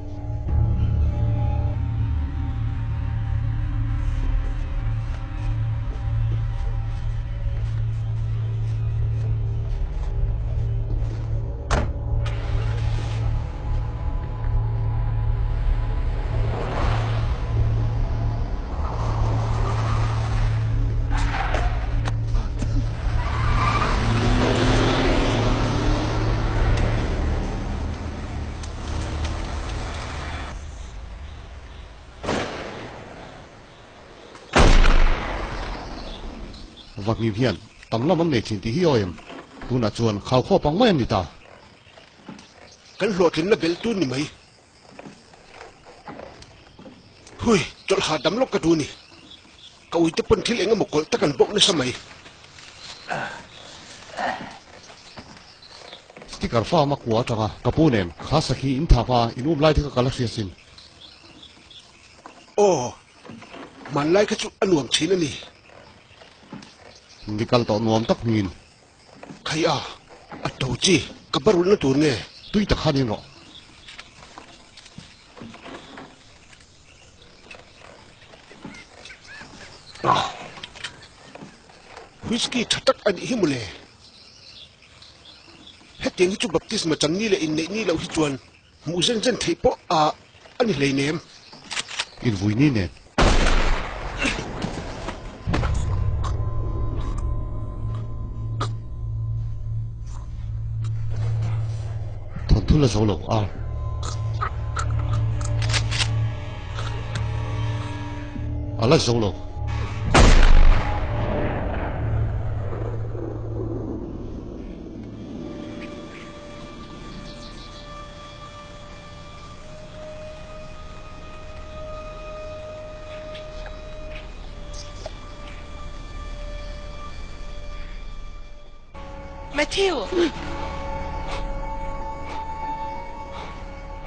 วักมีเพียนตั้งล้อมันในถิ่นที่ฮิโอเอ็มกูน่าจวนข่าวข้อปังไม่อันนี้ตา กันหลอดถึงนักเบลตูนี่ไหมเฮ้ยจดหาดำลกกระดูนี่เกาอีจะปนที่เองก็หมกกตะกันบกในสมัย สติกเกอร์ฟ้ามากกว่าจังอ่ะกระปูเนมข้าสักทีอินทาฟ้าอินอุ้มไล่ที่กะลักเซียสิน โอ้มันไล่ขจุอันหน่วงชิ้นนี่ นี่กันต่อนวมตักมีน ใครอ่ะอัดโตจีกับบรุณตัวเนี่ย ตุยตะขานี่เนาะ วิสกี้ชัดตักอันนี้มุเลยเฮ็ดยังฮิจุบับติสมาจังนี่เลยอินนี่เราฮิจวนมูเซนเซนเทปอ่ะอันนี้เลยเนี่ย อินวุยนี่เนี่ยทนทุนละโซโลอ่ะ ala zolo Matthew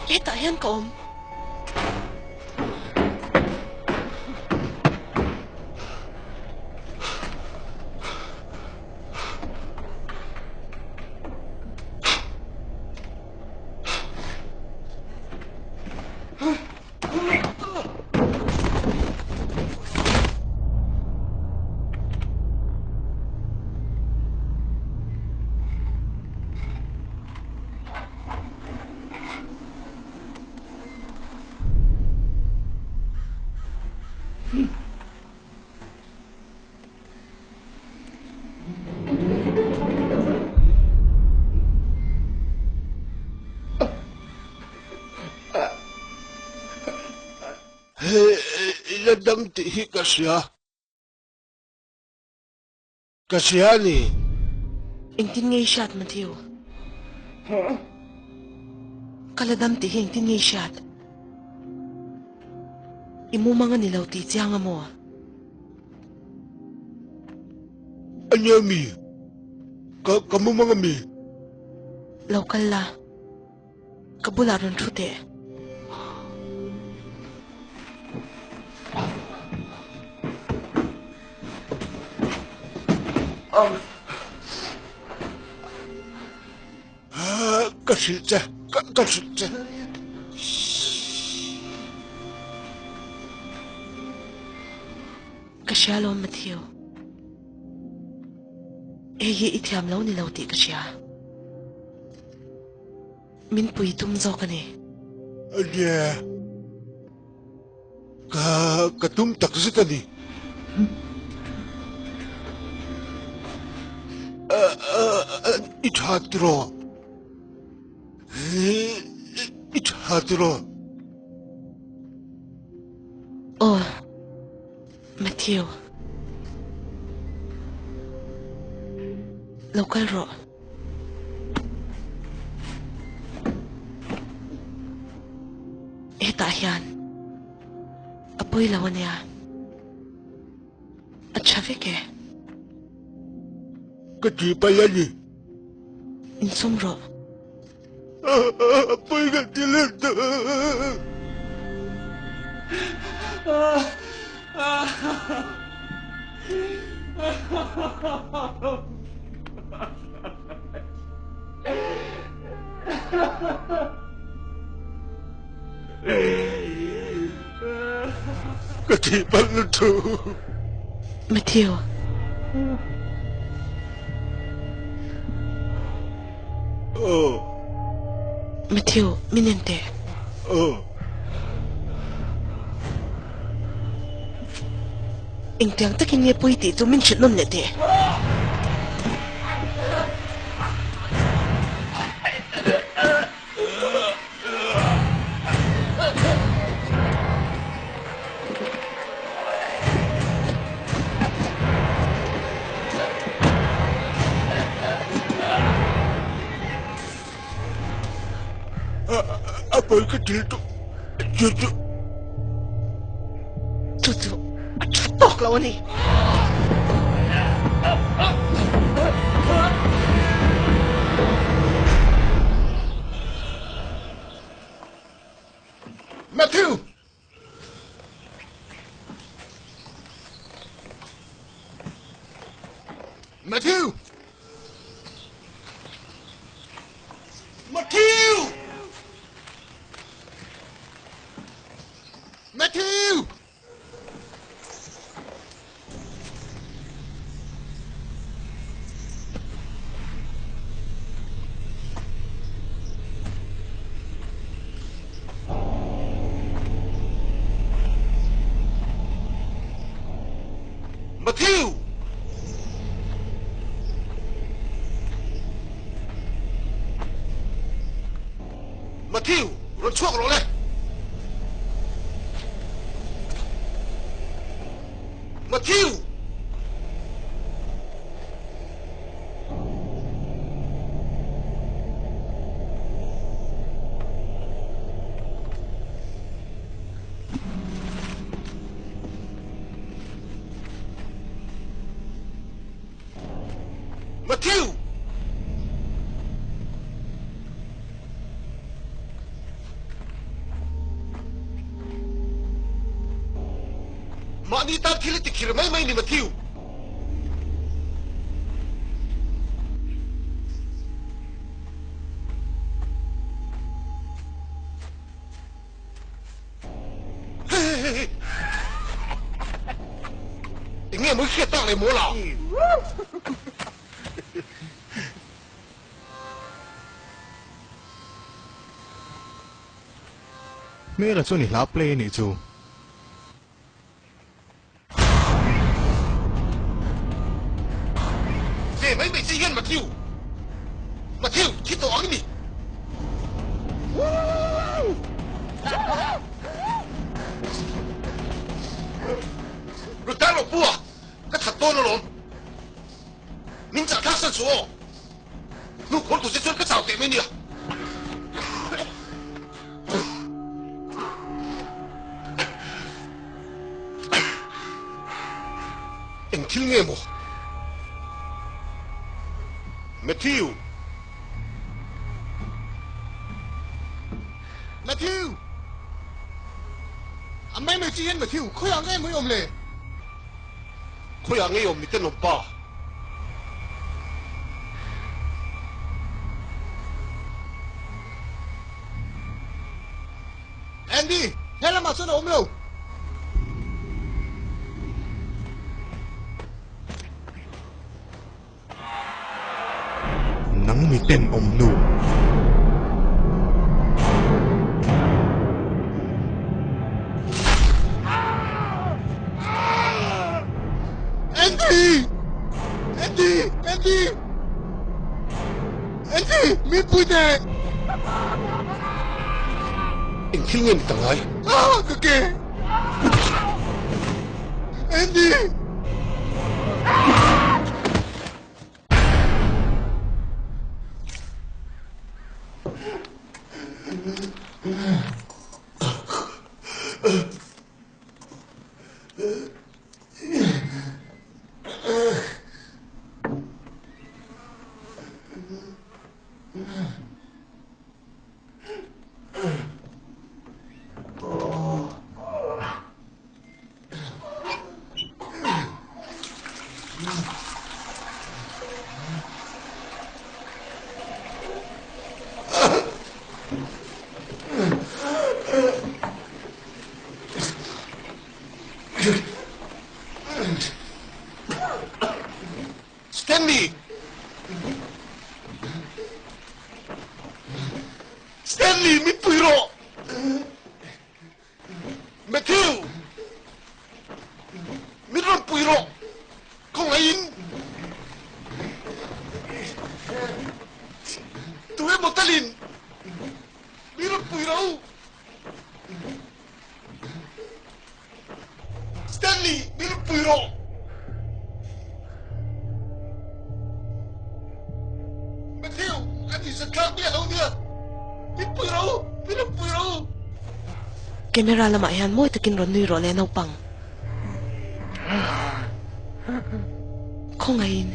Ita yan ka Ladam tihi kasya ni. Ingtin ngay siyat, Matthew. Kaladam tihi ingtin ngay siyat. Imu mga nilaw ti tiyanga mo. Anya mi? Kamu mga mi? Lokal la. Kabularon chute. Kasilja. Kasyalo, Matthew. Ehi itiam lau nilaw ti kasya. Min pui tumzaw ka ni. Anya. Katum taksita ni. Ithatro. Oh, Matthew. Local ro. Tahyan. Apoy lawan niya. At Shavik eh. Katipa yan eh. Insumro. Apoy ka tilito. Katipa nito. Matthew. Oh. Matthew, minente. Oh. Ing tiang takin niya po iti ito minsit nom nete. Apoy ka tilito. Juju. Tutu. Tok lawan ni. Matthew! Matthew! Matthew! Matthew! Matthew! Matthew! Rồi chuộc nó lên! mà đi ta thì lấy tiền kia mấy ni mà thiêu nghe mới kia tao lại múa lò mấy là chỗ này lá play này chú về mấy mày chỉ yên mà thiêu chỉ tổ cái gì rồi ta lột bùa cái thật to nó lộn mình chẳng khác sân số lúc con tụi sẽ chơi cái sao tệ mấy nè anh thiếu nghe một Matthew anh mấy mày chỉ yên Matthew khơi ăn nghe mới ôm lệ khối ăn nghe ôm mi tên ông ba Andy hay là mà sao nó ôm lâu nắng mi tên ông nụ Andy mi bùi nè anh thiếu nghe mi tặng ai cái kì Andy Stanley mi puiro Matthew mi ron puiro không ai in tụi em một talin mi ron puiro Stanley mi ron puiro Matthew anh đi sẽ khác biết không nhỉ camera lama hian moi takin ron nui ro le no pang khong ai in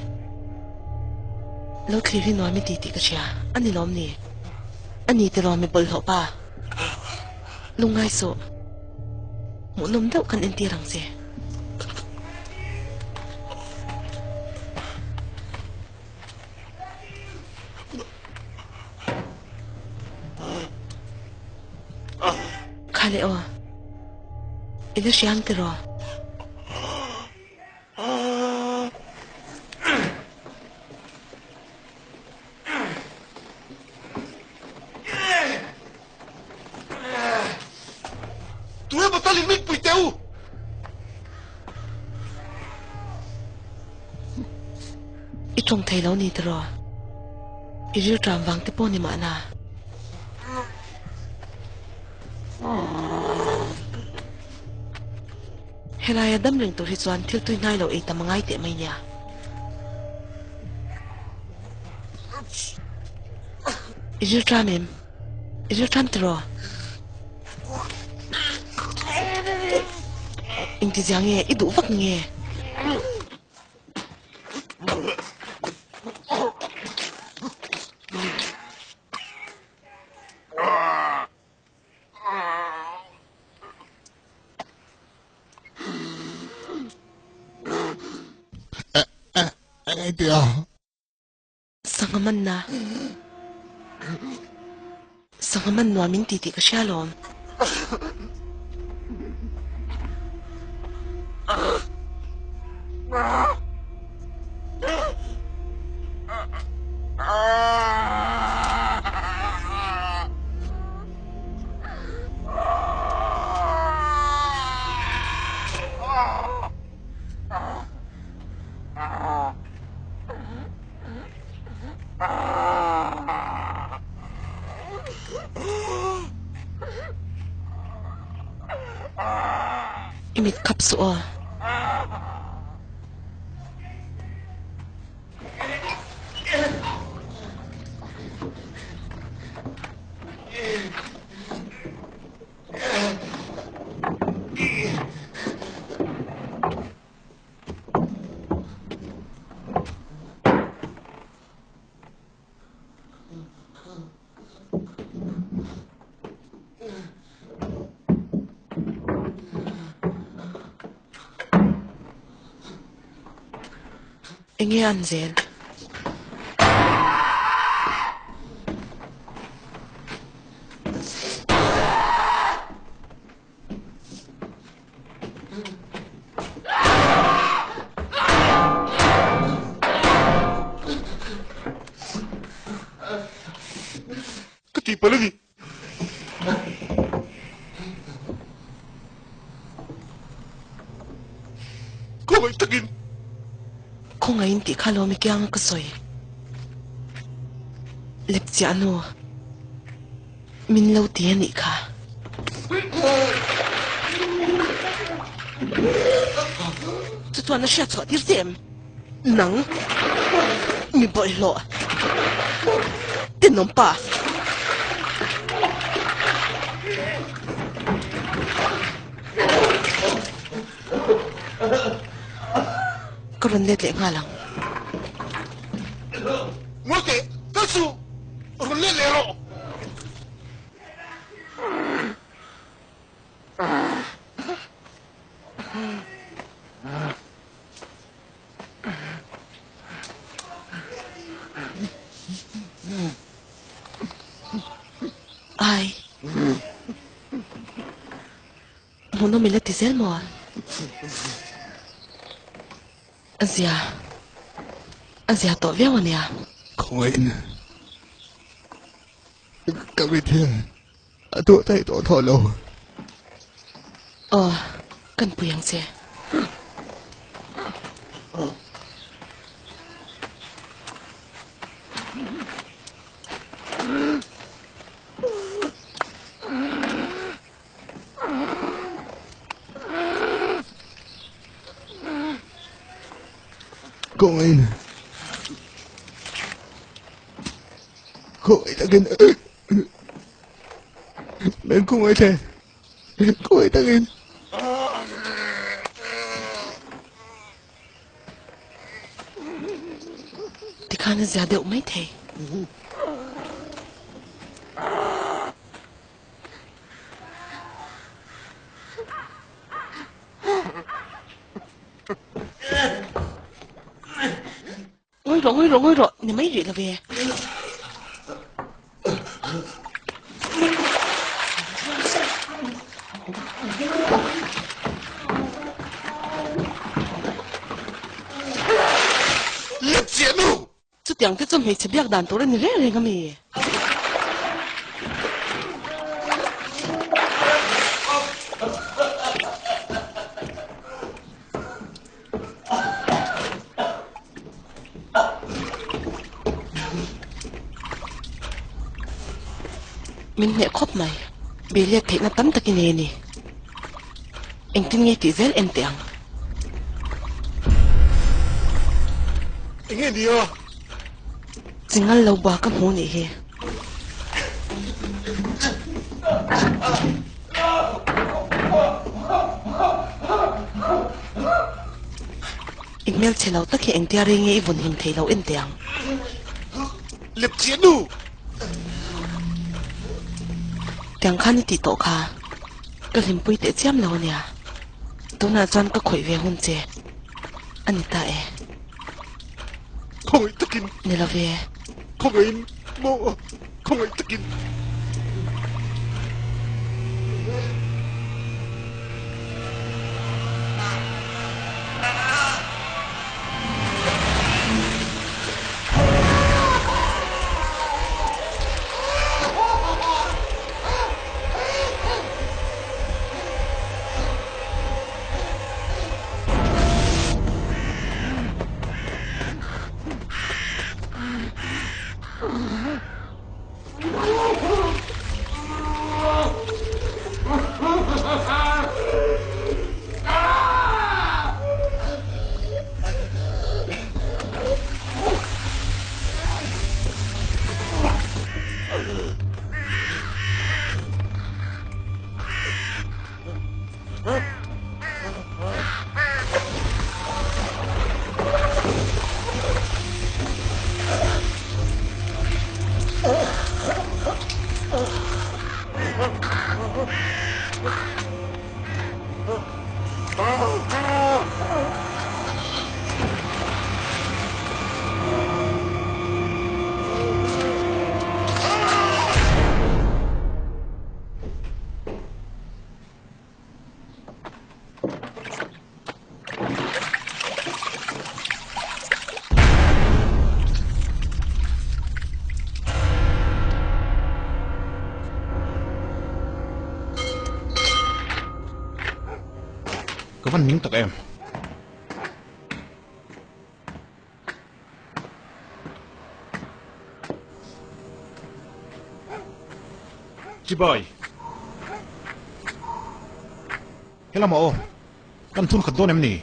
lo thli ri noi mi ti ti ka cha ani lom ni ani te ro mi bol ho pa lungai so mo nom dau kan en ti rang se khale o ida siang te ro tụi em một talin mi pui teu i trong thei lo ni te ro i ri tram wang te po ni ma na helaya dam ring to ri chuan thil tui nai lo e tamangai te mai nia ijir tram te ro inti jiang e i du vak nge ngay tia sangaman na sangaman nuamin titi ka siya lom imit kapsuo Inge Anzel. Ketipa lagi. Kau may tagin. Kung ngayon di ka lomi kaya nga kasoy. Lepsi ano, minlaw tiyan ka. Tutuan na siya sa dirtim. Nang, mi bollo. Tinom pa. Karondet le nga lang. Multe, kasu, rulelero. Ay. Muno mila tizel mo ah. Azia to veo niya. Không in Các vị thiên Tôi thấy tôi thọ lâu Oh, kan puyang siya. Không in Không ai ta kinh Lên không ai thế Không ai ta kinh Di ka na ziyade umay te. Ngồi rồi,你没语了呗Liệp diện đâu. Chú tiếng cái chôm hề chế biạc đàn tố lên rẻ rẻ ngắm mì mình nhẹ khóc mày bị liệt thế nó tắm ta cái này nè anh tin nghe tí dễ em tiếng Anh nghe đi à? chính là lâu bà cái mũ này hè anh mel chế lâu tất khi anh tia nghe vốn hình thấy lâu em tiếng Liệp diện đâu. tiếng khăn đi tổ kha cái hình bụi để chiếm lâu nè tôi nói chọn cái khối về hôn chế anh ta không ấy takin ni lo ve không ấy mo không ấy takin Có văn miếng tặc em. Chị bơi. Hello mo. Kan thun khẩn tôn em nỉ.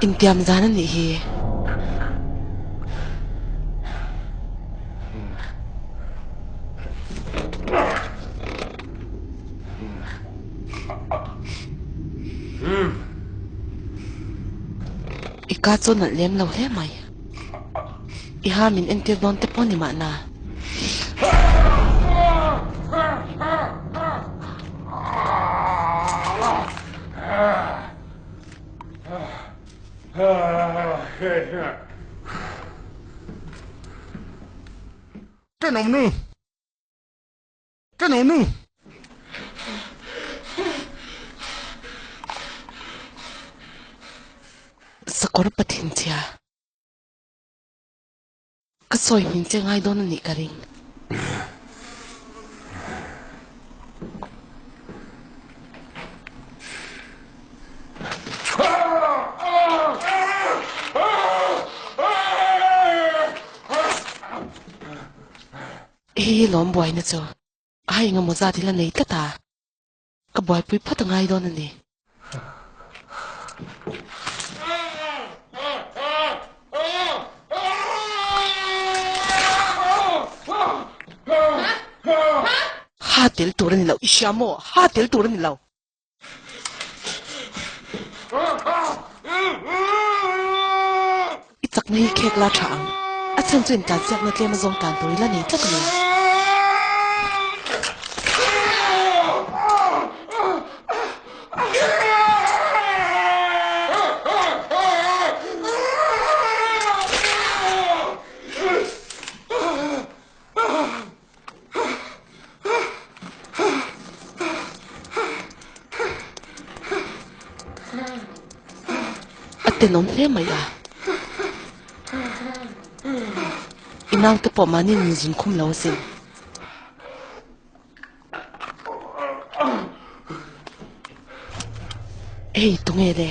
in tiam zan ani hi ika chon al lem lo hle mai I ha min entir don te poni ma na Cái nào nữa? Cái nào nữa? sakor pathin chia ka soi min che ngai don ani ka ring hi lom boy na cho ai nga mo za ti la nei ta ta ka boy pui phat ngai don ani ha tel tur ni lo ishamo ha tel tur ni lo itak nei khek la thang a chen chen kan sak na tlem zong kan tori la nei tlak ni Tenom hle maya inang te po mani ni jin khum lo sin ei tunge de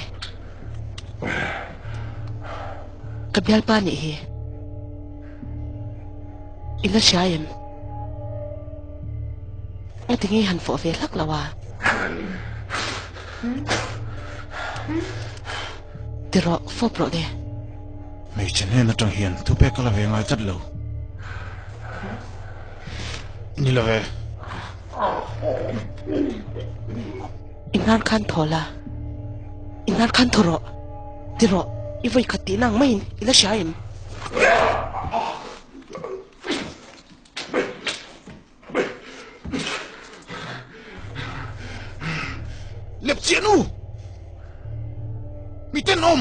kabyal pa ni hi ina shayem atingi han fo ve lak lawa tiro phô pro de mấy chuyện này nó trong hiền thu bé có là về ngoài rất lâu như là về ingan khan thola ingan khan thoro tiro ivoi khati nang main ila shaim lep chuyện u mi tên om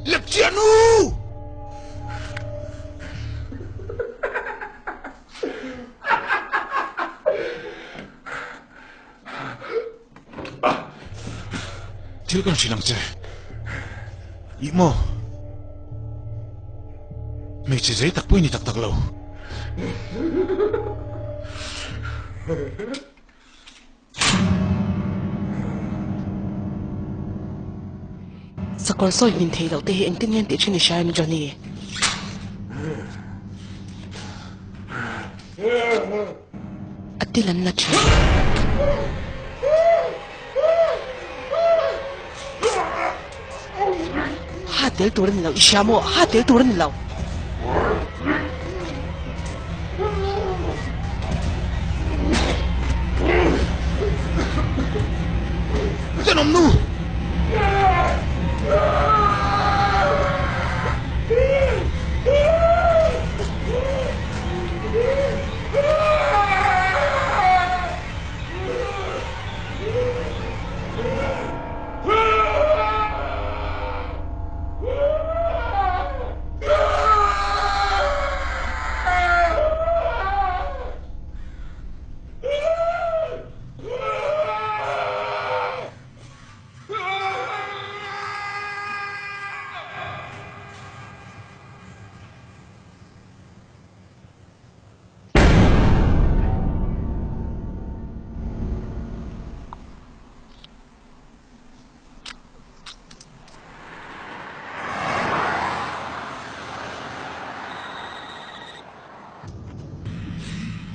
lep chuyện u thiếu con chỉ làm gì ý mò mày chỉ giấy tặc bôi như tặc lâu sakor soi min thei lo te hi engtin ngen ti chini shaim Johnny atilan na chi ha tel turan lo ishamo ha tel turan lo tên ông nu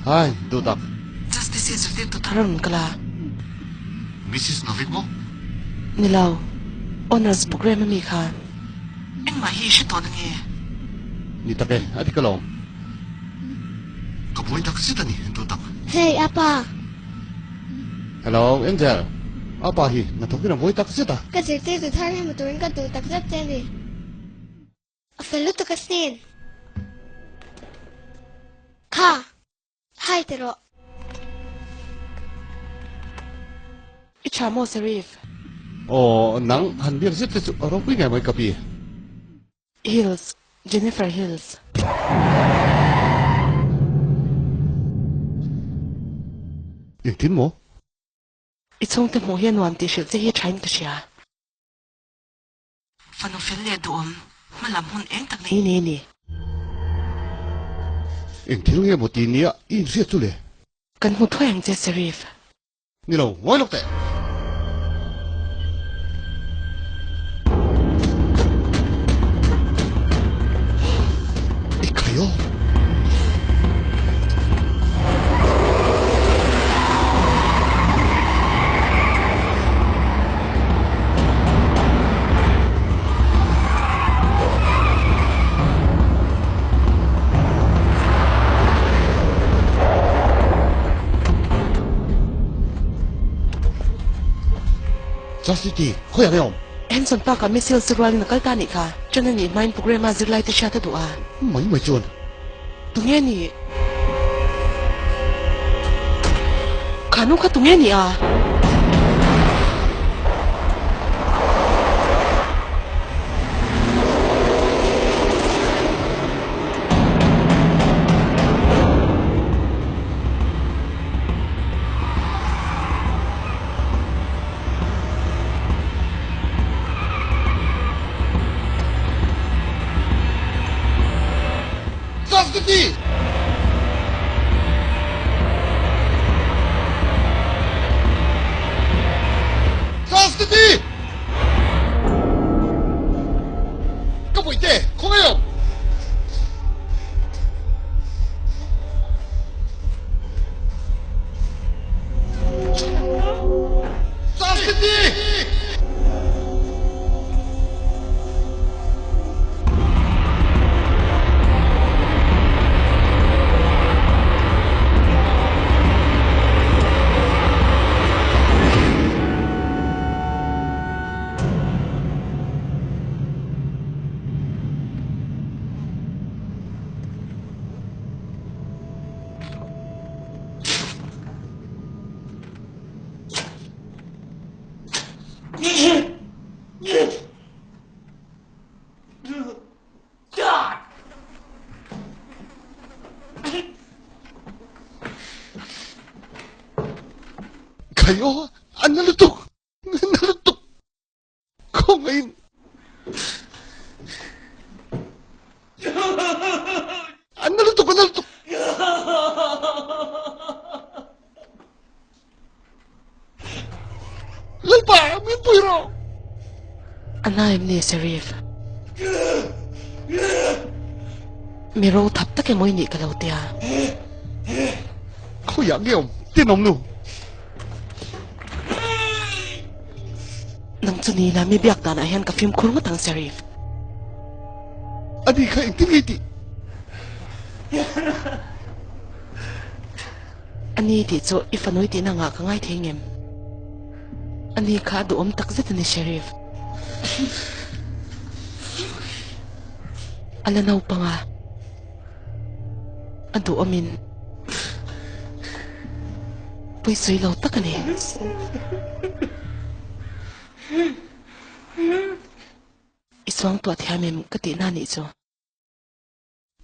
Hai, Dudak. justice is ready to turn kala Mrs. Novik mo? nilaw honors program mi kha eng ma hi shi to nge Ni take, adi ka long. Kapoy tak sita ni, Dudak. Hey, Apa. Hello, Angel. Apa hi, natukin ang boy tak sita. Kasi tito tayo mo tuwing ka tutak sa teli. Afelo to kasin. Ka. Hai tero. ichamo serif Oh, nang hanbir sita su arong kuy nga may kapi. Hills Jennifer Hills Yung tin mo? ichong te mo hian nuam ti shil che hi thain ka sia fanu fel le duom malam hun eng tak nei ni Yung tin nga mo tinia, in siya tuli. kan mu thoyang che serif Nilaw, ngoy lok te. Ikayo? Chastity, hoy ang Henson pa ka misil sirwal na kalta ni ka chana ni main programa zirlai te sha ta duwa may chun. tungye ni kanu ka tungye ni a Chastity! Chastity! Kapoy te, kung ngayon! Chastity! Kayo, nalutok! Nalutok! Ko ngayon! Nalutok! Nalutok! Lalpa! May puwiro! Anayim ni Sharif. Miro tapta ke moy ni kalaw tiya. Ko yagiyom, tinom no. Nang tsunila mi biyak ta na ayan ka film kurunga tang Sharif. Adi ka intimiti. Ani di cho ifanoy ti na nga ka ngay tingem. Ani ka doom takzit ni Sharif. Alanaw pa nga. Ado amin. Puisoy law ta ka ni. Iswang tuat hamim kati nani cho.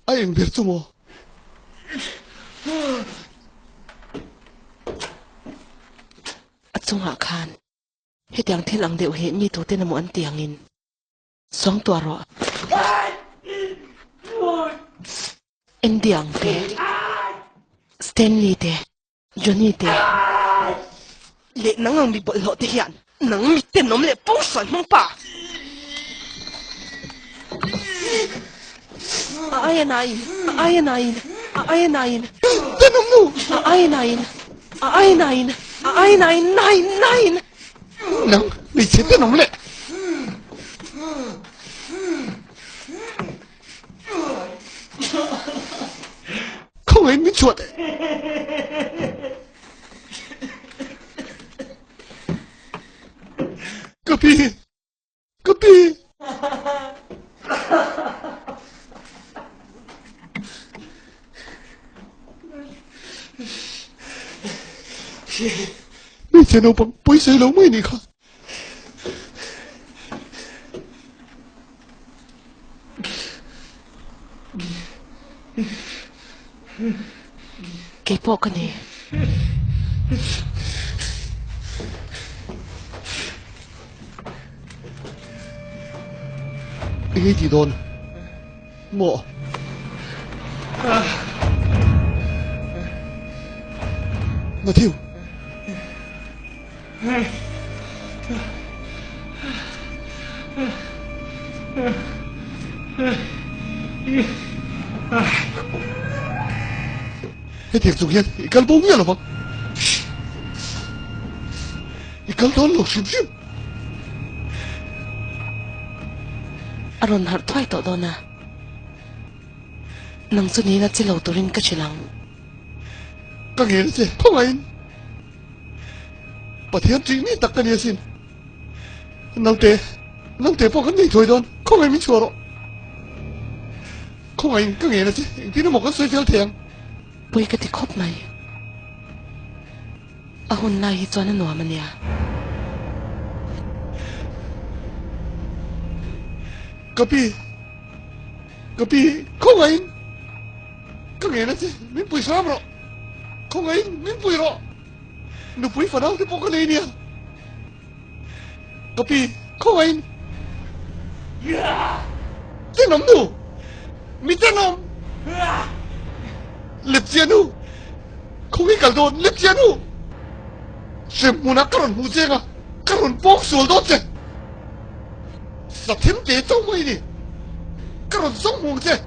Ay, ang berto mo. At sunga kan. Hitiang tilang de uhi mi tu tinamu an tiangin. Swang tuaro. Indiang te. Stanley te. Johnny te. Le nangang mi bolo te hian. Nang mi tenom le pong san mong pa. Aayanain. Aayanain. Aayanain. Tinom no. Aayanain. Aayanain. Aayanain. Nine. Nine. Nang, may tinom le. Ko ngayon may chuat. Kapi. Kapi. May tinom pang puisay lang mo ini ka. Kepo ka ni. Ingay di doon. Mo. Matthew. Hetiak sugyan, ikal bong yan apa? Ikal doon lo, sim. Aron har tuay to do na. Nang sunila silaw turin ka silang. Kangin siya, ko ngayon. Patihan trimi takkan niya sin. Nang te po kan may toy doon, ko ngayon min suwaro. Ko ngayon, kangin siya, hindi na mo kan soy fel tiyang. Puy ka tikop may. Ahon na hito na nuwaman niya. Kapi, ko ngayon. Kangin siya, min puy sabro. Ko ngayon, min puy ro. Nupuy fanaw di po ka na niya. Kapi, ko ngayon. Tinom no. Mi tinom. Lepsianu. Kung ikal doon, Lepsianu. Siya muna karon husay nga. Karon po soldot siya. Sa timte ito mo ini. Karon song mo siya.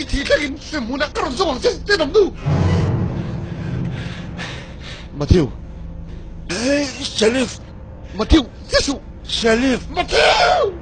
Itikagin siya muna karon song siya. Tinom no. Matthew. Hey, Sharif. Matthew, Yesu. Sharif. Matthew!